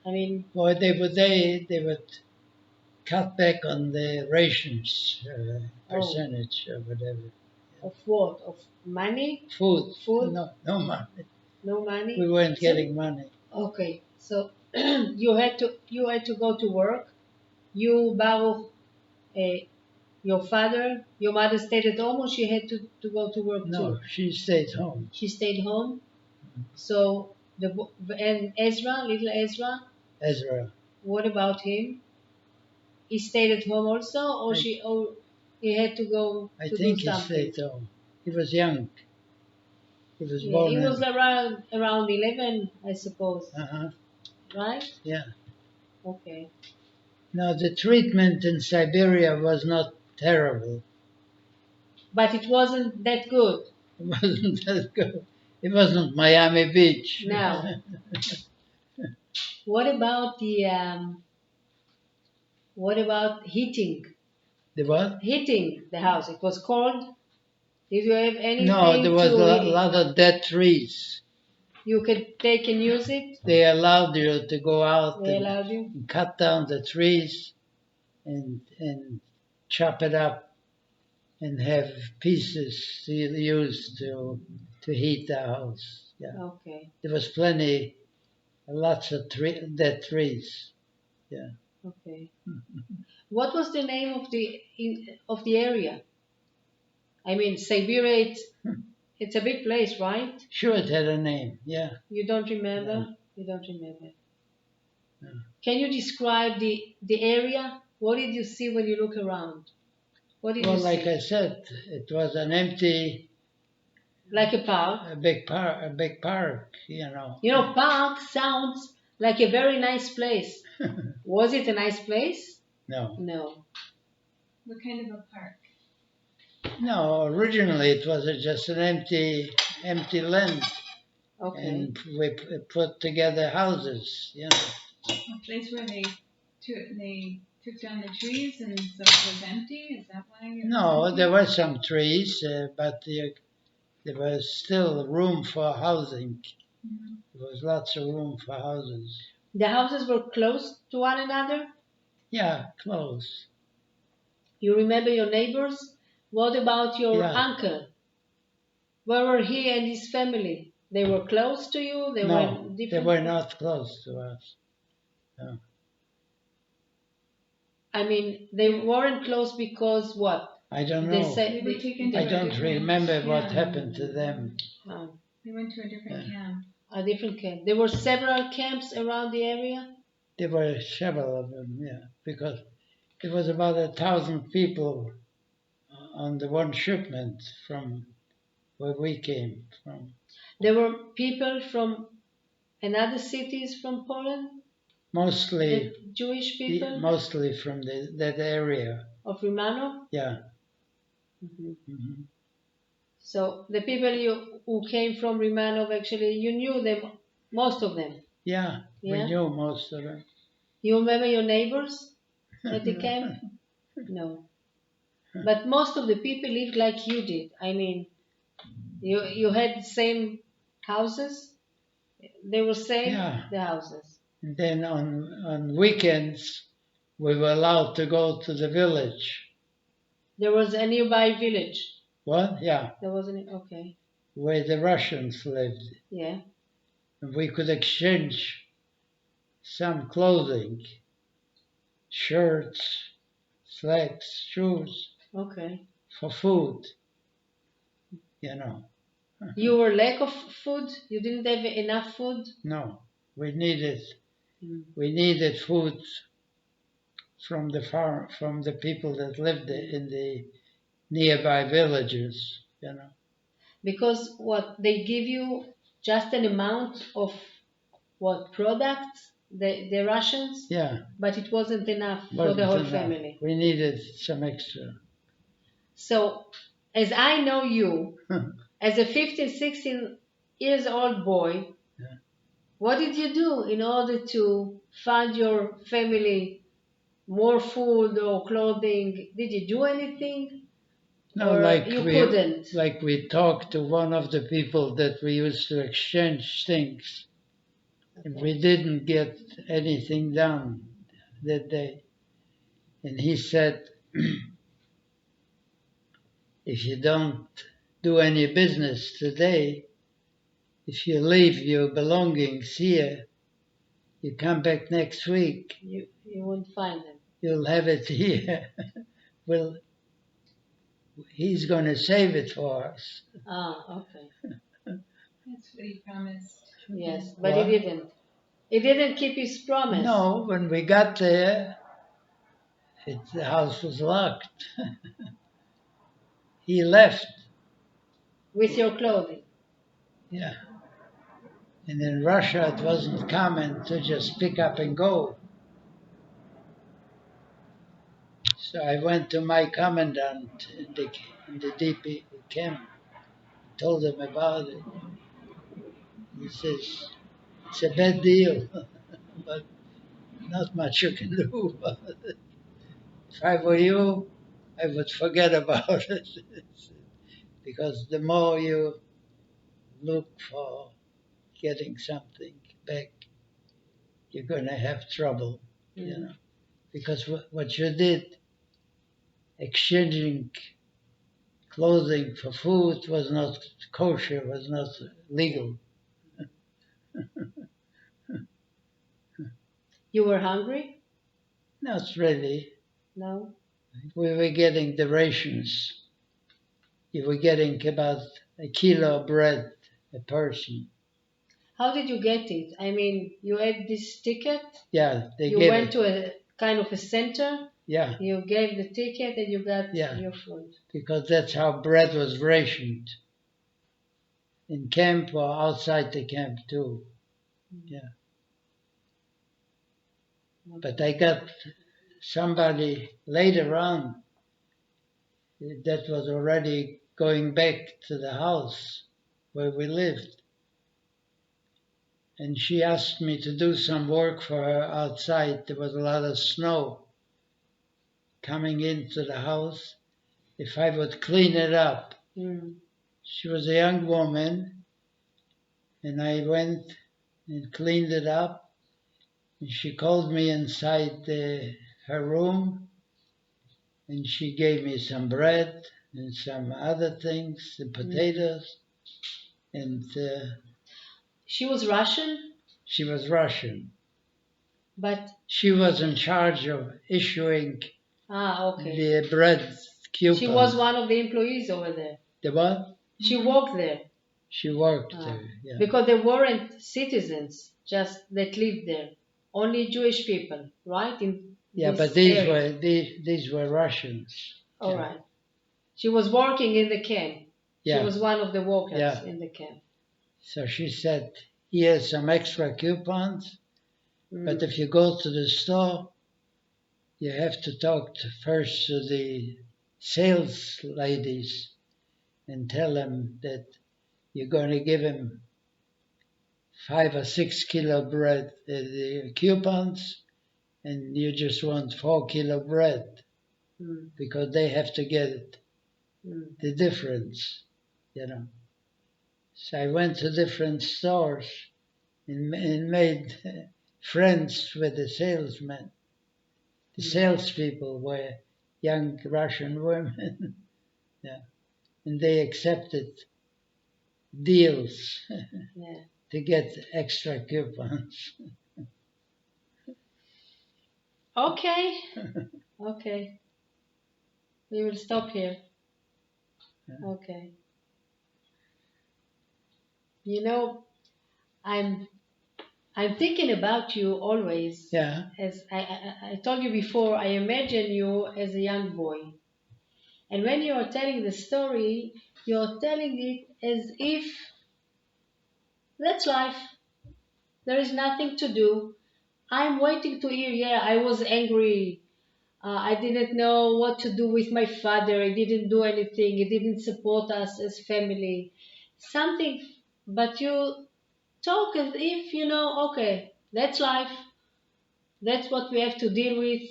I mean, well, they would cut back on the rations percentage or whatever. Of what? Of money? Food. Food? No money. No money. We weren't getting money. Okay, so you had to go to work. You, Baruch, Your mother stayed at home, or she had to go to work No, too? she stayed home. She stayed home. So and Ezra, little Ezra, Ezra. what about him? He stayed at home also, I, or he had to go I to do think he something? stayed home. He was young. He was Yeah, born he was in. around 11, I suppose, Uh-huh. right? Yeah. Okay. Now the treatment in Siberia was not terrible. But it wasn't that good. It wasn't that good. It wasn't Miami Beach. Now, what about what about heating? The what? Heating the house. It was cold. Did you have No, there anything was a to lot of dead trees. you could take and use it? They allowed you to go out They allowed you? and cut down the trees and chop it up and have pieces to use to heat the house. Yeah, Okay. there was plenty, lots of dead trees. Yeah. Okay. What was the name of the area? I mean, Siberia. It's a big place, right? Sure, it had a name. Yeah. You don't remember? Yeah. You don't remember. Yeah. Can you describe the area? What did you see when you look around? What did Well, you like see? I said, it was an empty, Like a park. a big park. You know, park sounds like a very nice place. Was it a nice place? No. No. What kind of a park? No, originally it was just an empty land, Okay. and we put together houses. A place where they took down the trees and so it was empty? Is that why it was No, empty? there were some trees, but there was still room for housing. Mhm. There was lots of room for houses. The houses were close to one another? Yeah, close. You remember your neighbors? What about your Yeah. uncle? Where were he and his family? They were close to you? They were No, they different? were not close to us. No. I mean, they weren't close because what? I don't They know. said They were taken to I a don't different remember what camp. happened to them. They went to a different camp. A different camp. There were several camps around the area. There were several of them, yeah, because it was about 1,000 people on the one shipment from where we came from. There were people from another cities from Poland, Mostly, the Jewish people mostly from that area. of Rimano. Yeah. Mhm. Hmm. So the people who came from Rimanov, actually, you knew them, most of them. Yeah, we Yeah? knew most of them. You remember your neighbors at the camp? No. But most of the people lived like you did. I mean, you had the same houses. They were same, Yeah. the houses. And then on weekends, we were allowed to go to the village. There was a nearby village. What? Yeah, There wasn't, okay. where the Russians lived. Yeah. And we could exchange some clothing, shirts, slacks, shoes, Okay. for food, you know. You were lack of food? You didn't have enough food? No, we needed Mm. food from the farm, from the people that lived in the nearby villages, you know. Because what they give you just an amount of what products, the Russians, Yeah, but it wasn't enough for wasn't the whole enough. family. We needed some extra. So, as I know you, as a 15, 16 years old boy, Yeah. what did you do in order to fund your family more food or clothing? Did you do anything? No, Or like you couldn't? like we talked to one of the people that we used to exchange things. And we didn't get anything done that day. And he said, if you don't do any business today, if you leave your belongings here, you come back next week, You won't find them. you'll have it here. Well, he's going to save it for us. Ah, okay. That's what he promised. Yes, but What? he didn't. He didn't keep his promise. No, when we got there, the house was locked. He left. With your clothing. Yeah. And in Russia, it wasn't common to just pick up and go. So I went to my commandant in the DP camp, told him about it. He says, it's a bad deal, but not much you can do about it. If I were you, I would forget about it. Because the more you look for getting something back, you're going to have trouble, you know. Because what you did, exchanging clothing for food, was not kosher, was not legal. You were hungry? Not really. No. We were getting the rations. You were getting about a kilo of bread a person. How did you get it? I mean, you had this ticket? Yeah, they You gave went it. to a kind of a center? Yeah, You gave the ticket and you got Yeah. your food. because that's how bread was rationed. In camp or outside the camp too. Yeah. But I got somebody later on that was already going back to the house where we lived. And she asked me to do some work for her outside. There was a lot of snow coming into the house. If I would clean it up. She was a young woman, and I went and cleaned it up. And she called me inside her room, and she gave me some bread and some other things, the potatoes, and She was Russian, she was Russian. but She was in charge of issuing okay. the bread coupons. She was one of the employees over there. The what? She worked there. She worked there, yeah. Because they weren't citizens, just that lived there. Only Jewish people, right? Yeah, this but these area. these were Russians. All Yeah. right. She was working in the camp. Yeah. She was one of the workers Yeah. in the camp. So she said, here's some extra coupons, but if you go to the store, you have to talk first to the sales ladies and tell them that you're going to give them 5 or 6 kilo bread, the coupons, and you just want 4 kilo bread because they have to get it, the difference, you know. So I went to different stores and made friends with the salesmen. The salespeople were young Russian women, yeah, and they accepted deals to get extra coupons. Okay. Okay. We will stop here. Okay. You know, I'm thinking about you always. Yeah. As I told you before, I imagine you as a young boy. And when you are telling the story, you're telling it as if that's life. There is nothing to do. I'm waiting to hear, yeah, I was angry. I didn't know what to do with my father. He didn't do anything. He didn't support us as family. Something, but you talk as if, okay, that's life. That's what we have to deal with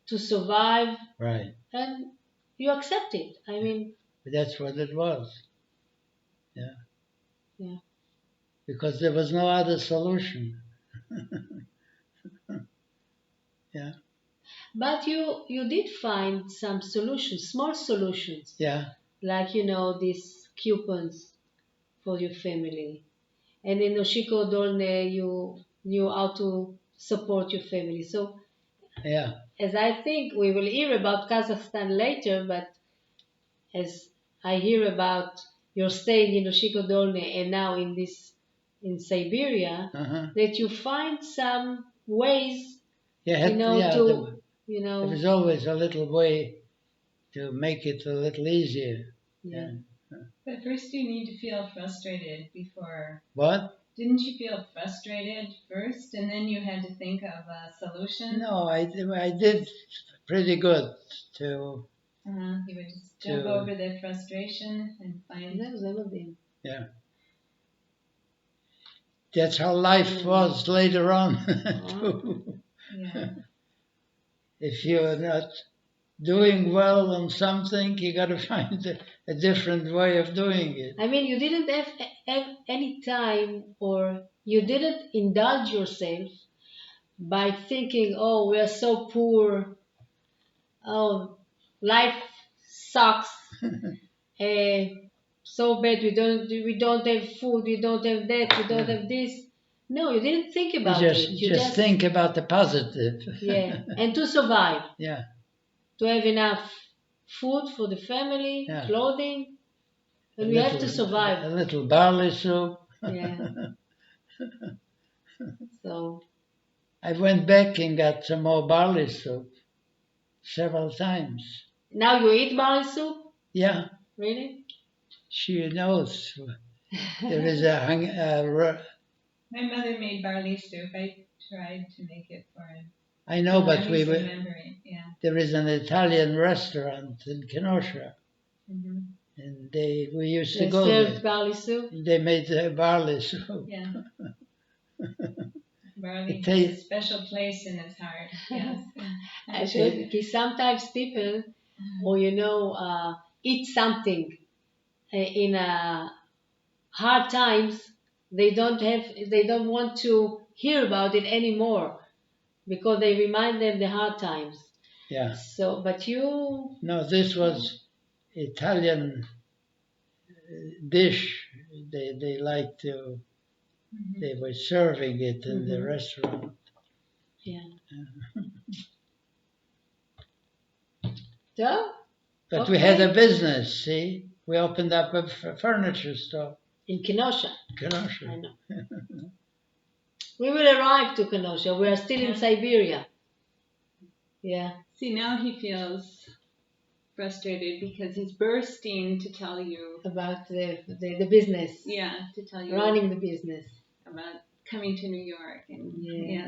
to survive. Right. And you accept it. I mean, But that's what it was. Yeah. Yeah. Because there was no other solution. Yeah. But you did find some solutions, small solutions. Yeah. Like, these coupons for your family. And in Oshiko Dolne, you knew how to support your family. So, Yeah. as I think we will hear about Kazakhstan later, but as I hear about your stay in Hiroshima Dolne and now in Siberia, that you find some ways, Yeah, to, there was always a little way to make it a little easier. yeah. But first you need to feel frustrated before. What? Didn't you feel frustrated first and then you had to think of a solution? No, I did pretty good to. You would just jump over the frustration and find. Yeah. That's how life was later on. Yeah. If you're not doing well on something, you got to find a different way of doing it. I mean, you didn't have any time, or you didn't indulge yourself by thinking, oh, we are so poor, oh, life sucks, so bad, we don't have food, we don't have that, we don't have this. No, you didn't think about it. You just think about the positive. Yeah, and to survive. Yeah. To have enough food for the family, clothing, and we have to survive. A little barley soup. Yeah. So. I went back and got some more barley soup several times. Now you eat barley soup? Yeah. Really? She knows. There is My mother made barley soup. I tried to make it for him. I know, but yeah. There is an Italian restaurant in Kenosha, and we used to go there. They served barley soup? They made barley soup. Yeah. Barley has a special place in his heart. Yes. Actually, because sometimes people, or eat something in hard times, they don't want to hear about it anymore because they remind them the hard times. Yeah. So, but you. No, this was Italian dish. They liked to. They were serving it in the restaurant. Yeah. So? But we had a business, see? We opened up a furniture store. In Kenosha. Kenosha. I know. We will arrive to Kenosha. We are still in Siberia. Yeah. See, now he feels frustrated because he's bursting to tell you about the business. Yeah, to tell you running the business. About coming to New York. And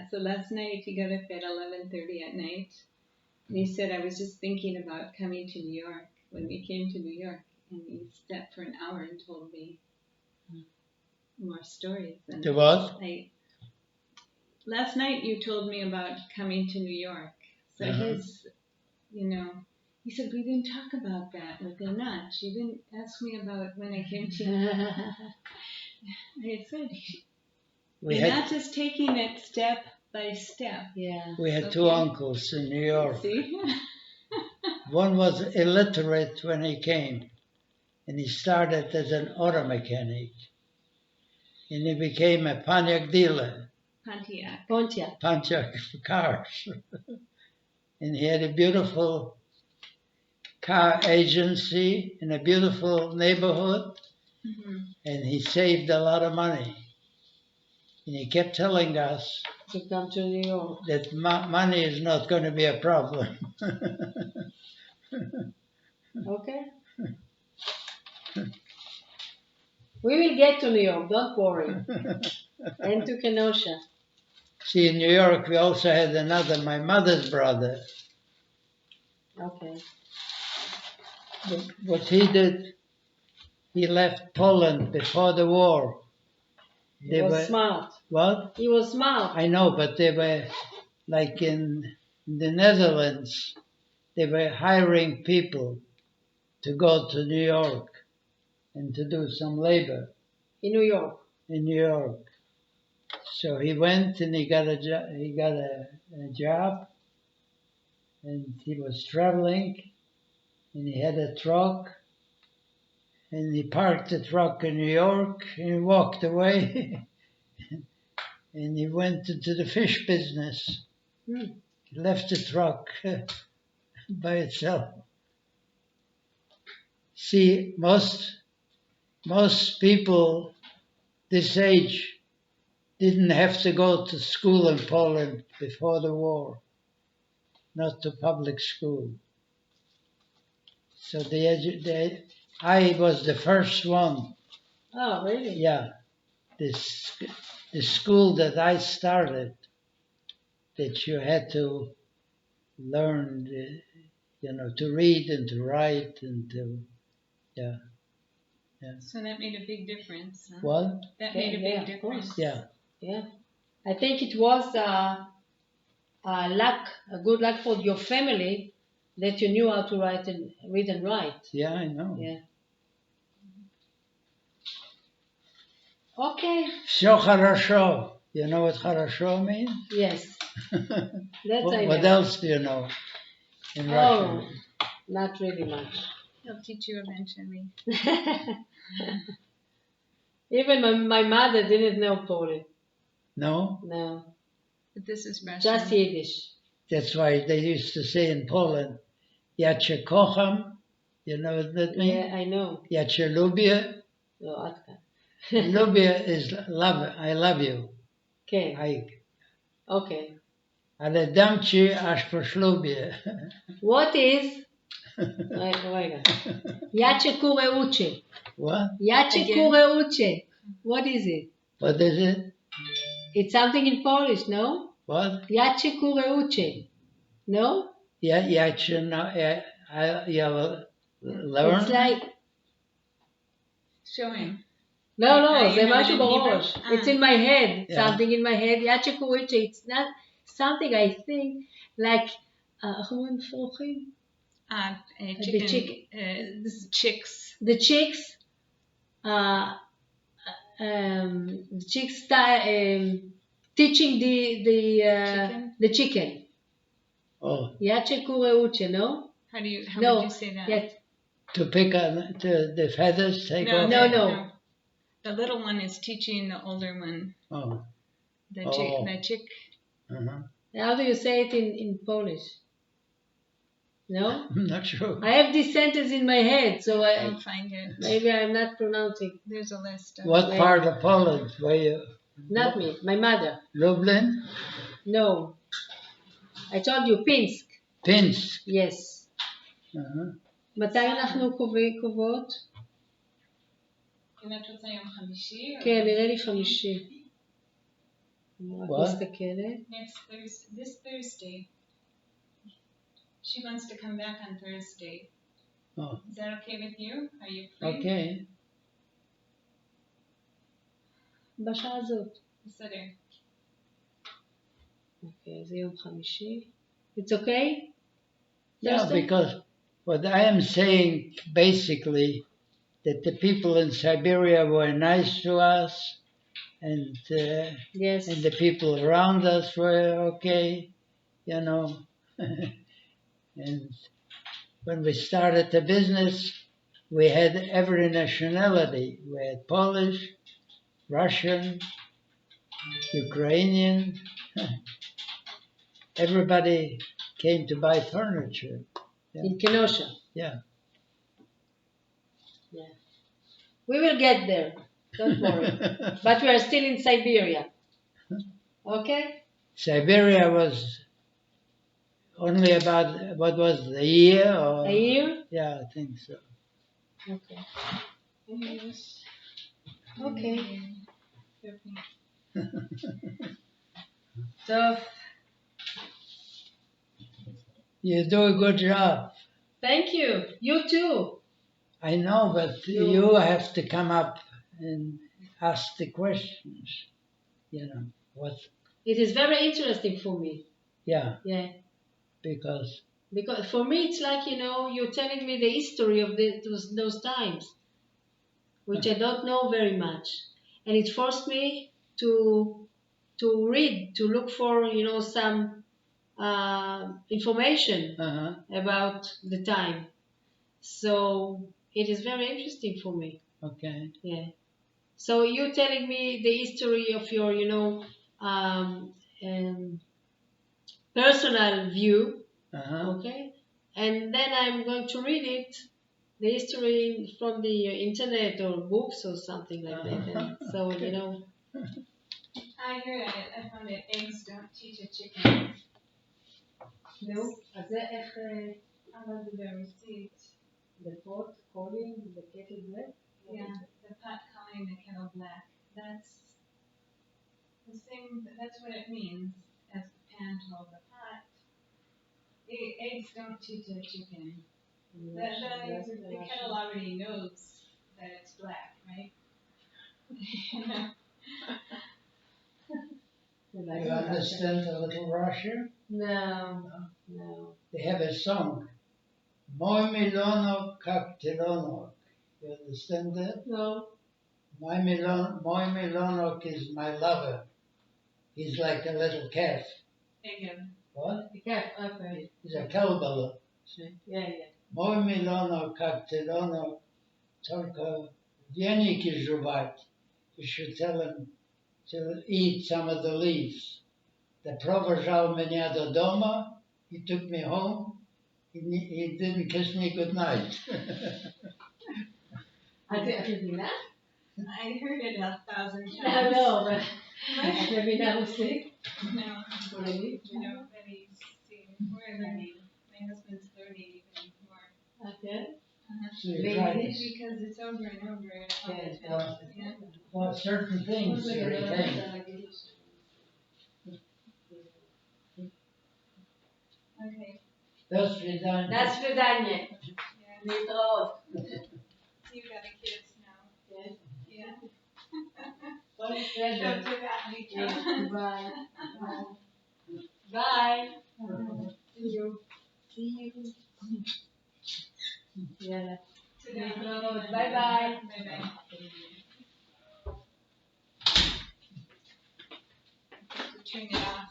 so last night he got up at 11:30 at night. And he said, I was just thinking about coming to New York when we came to New York. And he sat for an hour and told me more stories. And the what? Last night you told me about coming to New York. So his, he said, we didn't talk about that with Anat. She didn't ask me about when I came to I said, Anat is taking it step by step. Yeah. We had two uncles in New York. See? One was illiterate when he came, and he started as an auto mechanic. And he became a Pontiac dealer. Pontiac cars. And he had a beautiful car agency in a beautiful neighborhood. And he saved a lot of money. And he kept telling us to come to New York. That money is not going to be a problem. Okay. We will get to New York, don't worry. And to Kenosha. See, in New York, we also had my mother's brother. Okay. What he did, he left Poland before the war. He was smart. What? He was smart. I know, but they were, like in the Netherlands, they were hiring people to go to New York and to do some labor. In New York? In New York. So he went and he got a job, and he was traveling, and he had a truck, and he parked the truck in New York, and he walked away, and he went into the fish business. He left the truck by itself. See, most people this age didn't have to go to school in Poland before the war, not to public school. So I was the first one. Oh, really? Yeah, the school that I started, that you had to learn, to read and to write and to, yeah. So that made a big difference. Huh? What? That made a Yeah, big of course. difference. Yeah. Yeah. I think it was a good luck for your family that you knew how to read and write. Yeah, I know. Yeah. Okay. Все хорошо. You know what хорошо means? Yes. That I What know. else do you know in Oh, Russian? not really much. He'll teach you eventually. Even my mother didn't know Polish. No? No. But this is Russian. Just Yiddish. That's why they used to say in Poland, Ja cię kocham. You know what that means? Yeah, I know. Ja cię lubię. No, Atka. Lubię is love. I love you. Okay. Okay. Ale dam ci aż po ślubie. What is? Wait. Jacie kure uczy. What? Jacie Again. kure uczy. What is it? What is it? It's something in Polish, no? What? Jacie kure uczy. No? Ja cię learn? It's like, Show him. no, You זה know it משהו in בראש. Hebrew? It's in my head. Yeah. Something in my head. Jacie kure uczy. It's not something I think like, איך אומרים פרוחים? Chicken. chicken. Chicks. The chicks, teaching the chicken. Oh, Yache kureuche, no? How No, would you say that? Yes. to pick on the feathers, take off? No. The little one is teaching the older one. Oh, The Oh. chick. uh-huh. How do you say it in Polish? No? I'm not sure. I have this sentence in my head, so I'll find it. maybe I'm not pronouncing. There's a list. Of What part of Poland were you? Not me, my mother. Lublin? No. I told you, Pinsk. Pinsk. Yes. Uh-huh. מתי אנחנו קובעות? אם את רוצה יום חמישי? כן, נראה לי חמישי. רק What? מסתכלת. This Thursday. She wants to come back on Thursday. Oh, Is that okay with you? Are you free? okay. בשעה הזאת. בסדר. אוקיי, זה יום חמישי. It's okay? Yeah, Thursday? because what I am saying basically that the people in Siberia were nice to us, and Yes. the people around us were okay, And when we started the business, we had every nationality. We had Polish, Russian, Ukrainian. Everybody came to buy furniture. In Kenosha. Yeah. Yeah. We will get there. Don't worry. But we are still in Siberia. Okay? Siberia was only about, what was it, a year? Or, A year? Yeah, I think so. Okay. Yes. Okay. So, You do a good job. thank you. You too. I know, but you have to come up and ask the questions. What? It is very interesting for me. Yeah, Yeah. because Because for me, it's like, you're telling me the history of those times, which I don't know very much. And it forced me to read, to look for, some information about the time. So it is very interesting for me. okay. Yeah. So you're telling me the history of your, personal view. Uh-huh. Okay, and then I'm going to read it, the history from the internet or books or something like that. And so, I heard it. I found it. Eggs don't teach a chicken. נו, אז זה איך How did I receipt? לפות, קולים, לקטל black? Yeah, the pot calling the kettle black. That's the same. That's what it means. As the pan told the pot, eggs don't teach a chicken. The kettle already knows that it's black, right? You understand a little Russian? No. They have a song, Moy Milonok Kak Tilonok. You understand that? No. Moy Milonok is my lover. He's like a little calf. Again. What? The cat, okay. He's a cowbell. See? Yeah. Moy Milonok Kak Tilonok. Только веники жевать. You should tell him to eat some of the leaves. The провожал меня до дома. He took me home. He didn't kiss me goodnight. את מבינה? I heard it 1,000 times. לא, אבל את מבינה רוסית? No. Really? No, we're learning. My husband's learning even more. Okay. So you try this. Because it's over and over all the Yeah. time. Yeah. Well, certain things you retain. Okay. До свидания. До свидания. Yeah. להתראות. You got a kids now. כן. Yeah. כל בסדר. Don't do that, Mika. ביי. ביי. See you. יאללה. להתראות. ביי ביי. Bye bye. Turn it off.